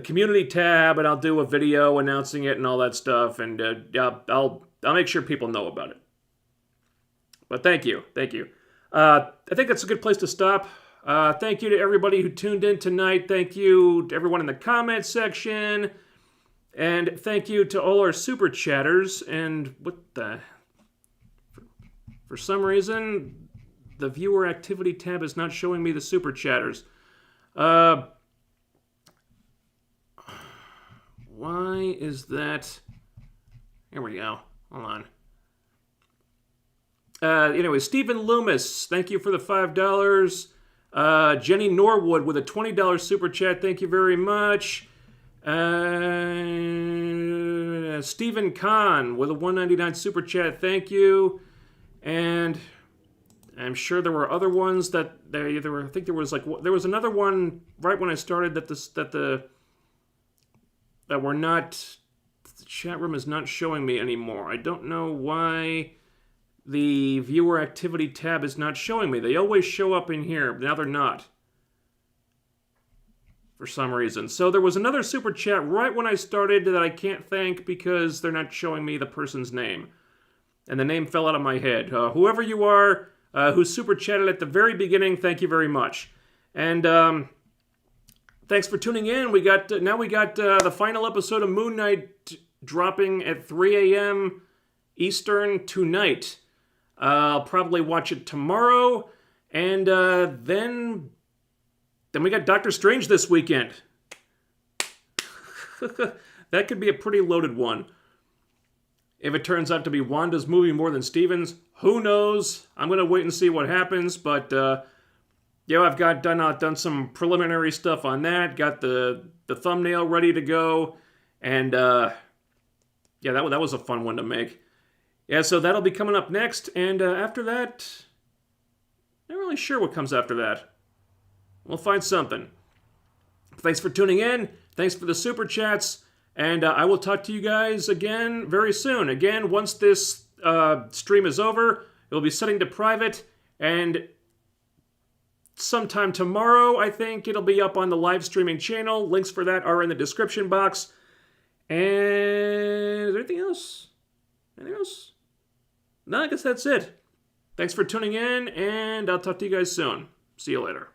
community tab, and I'll do a video announcing it and all that stuff. And yeah, I'll make sure people know about it. But thank you. I think that's a good place to stop. Thank you to everybody who tuned in tonight. Thank you to everyone in the comment section. And thank you to all our super chatters. And what the... For some reason, the viewer activity tab is not showing me the super chatters. Why is that? Here we go. Hold on. Anyway, Stephen Loomis, thank you for the $5. Jenny Norwood with a $20 super chat. Thank you very much. Stephen Kahn with a 199 super chat. Thank you. And I'm sure there were other ones that there were. I think there was there was another one right when I started that we're not. The chat room is not showing me anymore. I don't know why the viewer activity tab is not showing me. They always show up in here. Now they're not. For some reason. So there was another super chat right when I started that I can't thank because they're not showing me the person's name. And the name fell out of my head. Whoever you are who super chatted at the very beginning, thank you very much. And thanks for tuning in. We got the final episode of Moon Knight dropping at 3 a.m. Eastern tonight. I'll probably watch it tomorrow. And then we got Doctor Strange this weekend. That could be a pretty loaded one. If it turns out to be Wanda's movie more than Steven's, who knows? I'm going to wait and see what happens. But, yeah, I've done some preliminary stuff on that. Got the thumbnail ready to go. And, yeah, that was a fun one to make. Yeah, so that'll be coming up next. And after that, not really sure what comes after that. We'll find something. Thanks for tuning in. Thanks for the super chats. And I will talk to you guys again very soon. Again, once this stream is over, it'll be setting to private. And sometime tomorrow, I think, it'll be up on the live streaming channel. Links for that are in the description box. And is there anything else? Anything else? No, I guess that's it. Thanks for tuning in, and I'll talk to you guys soon. See you later.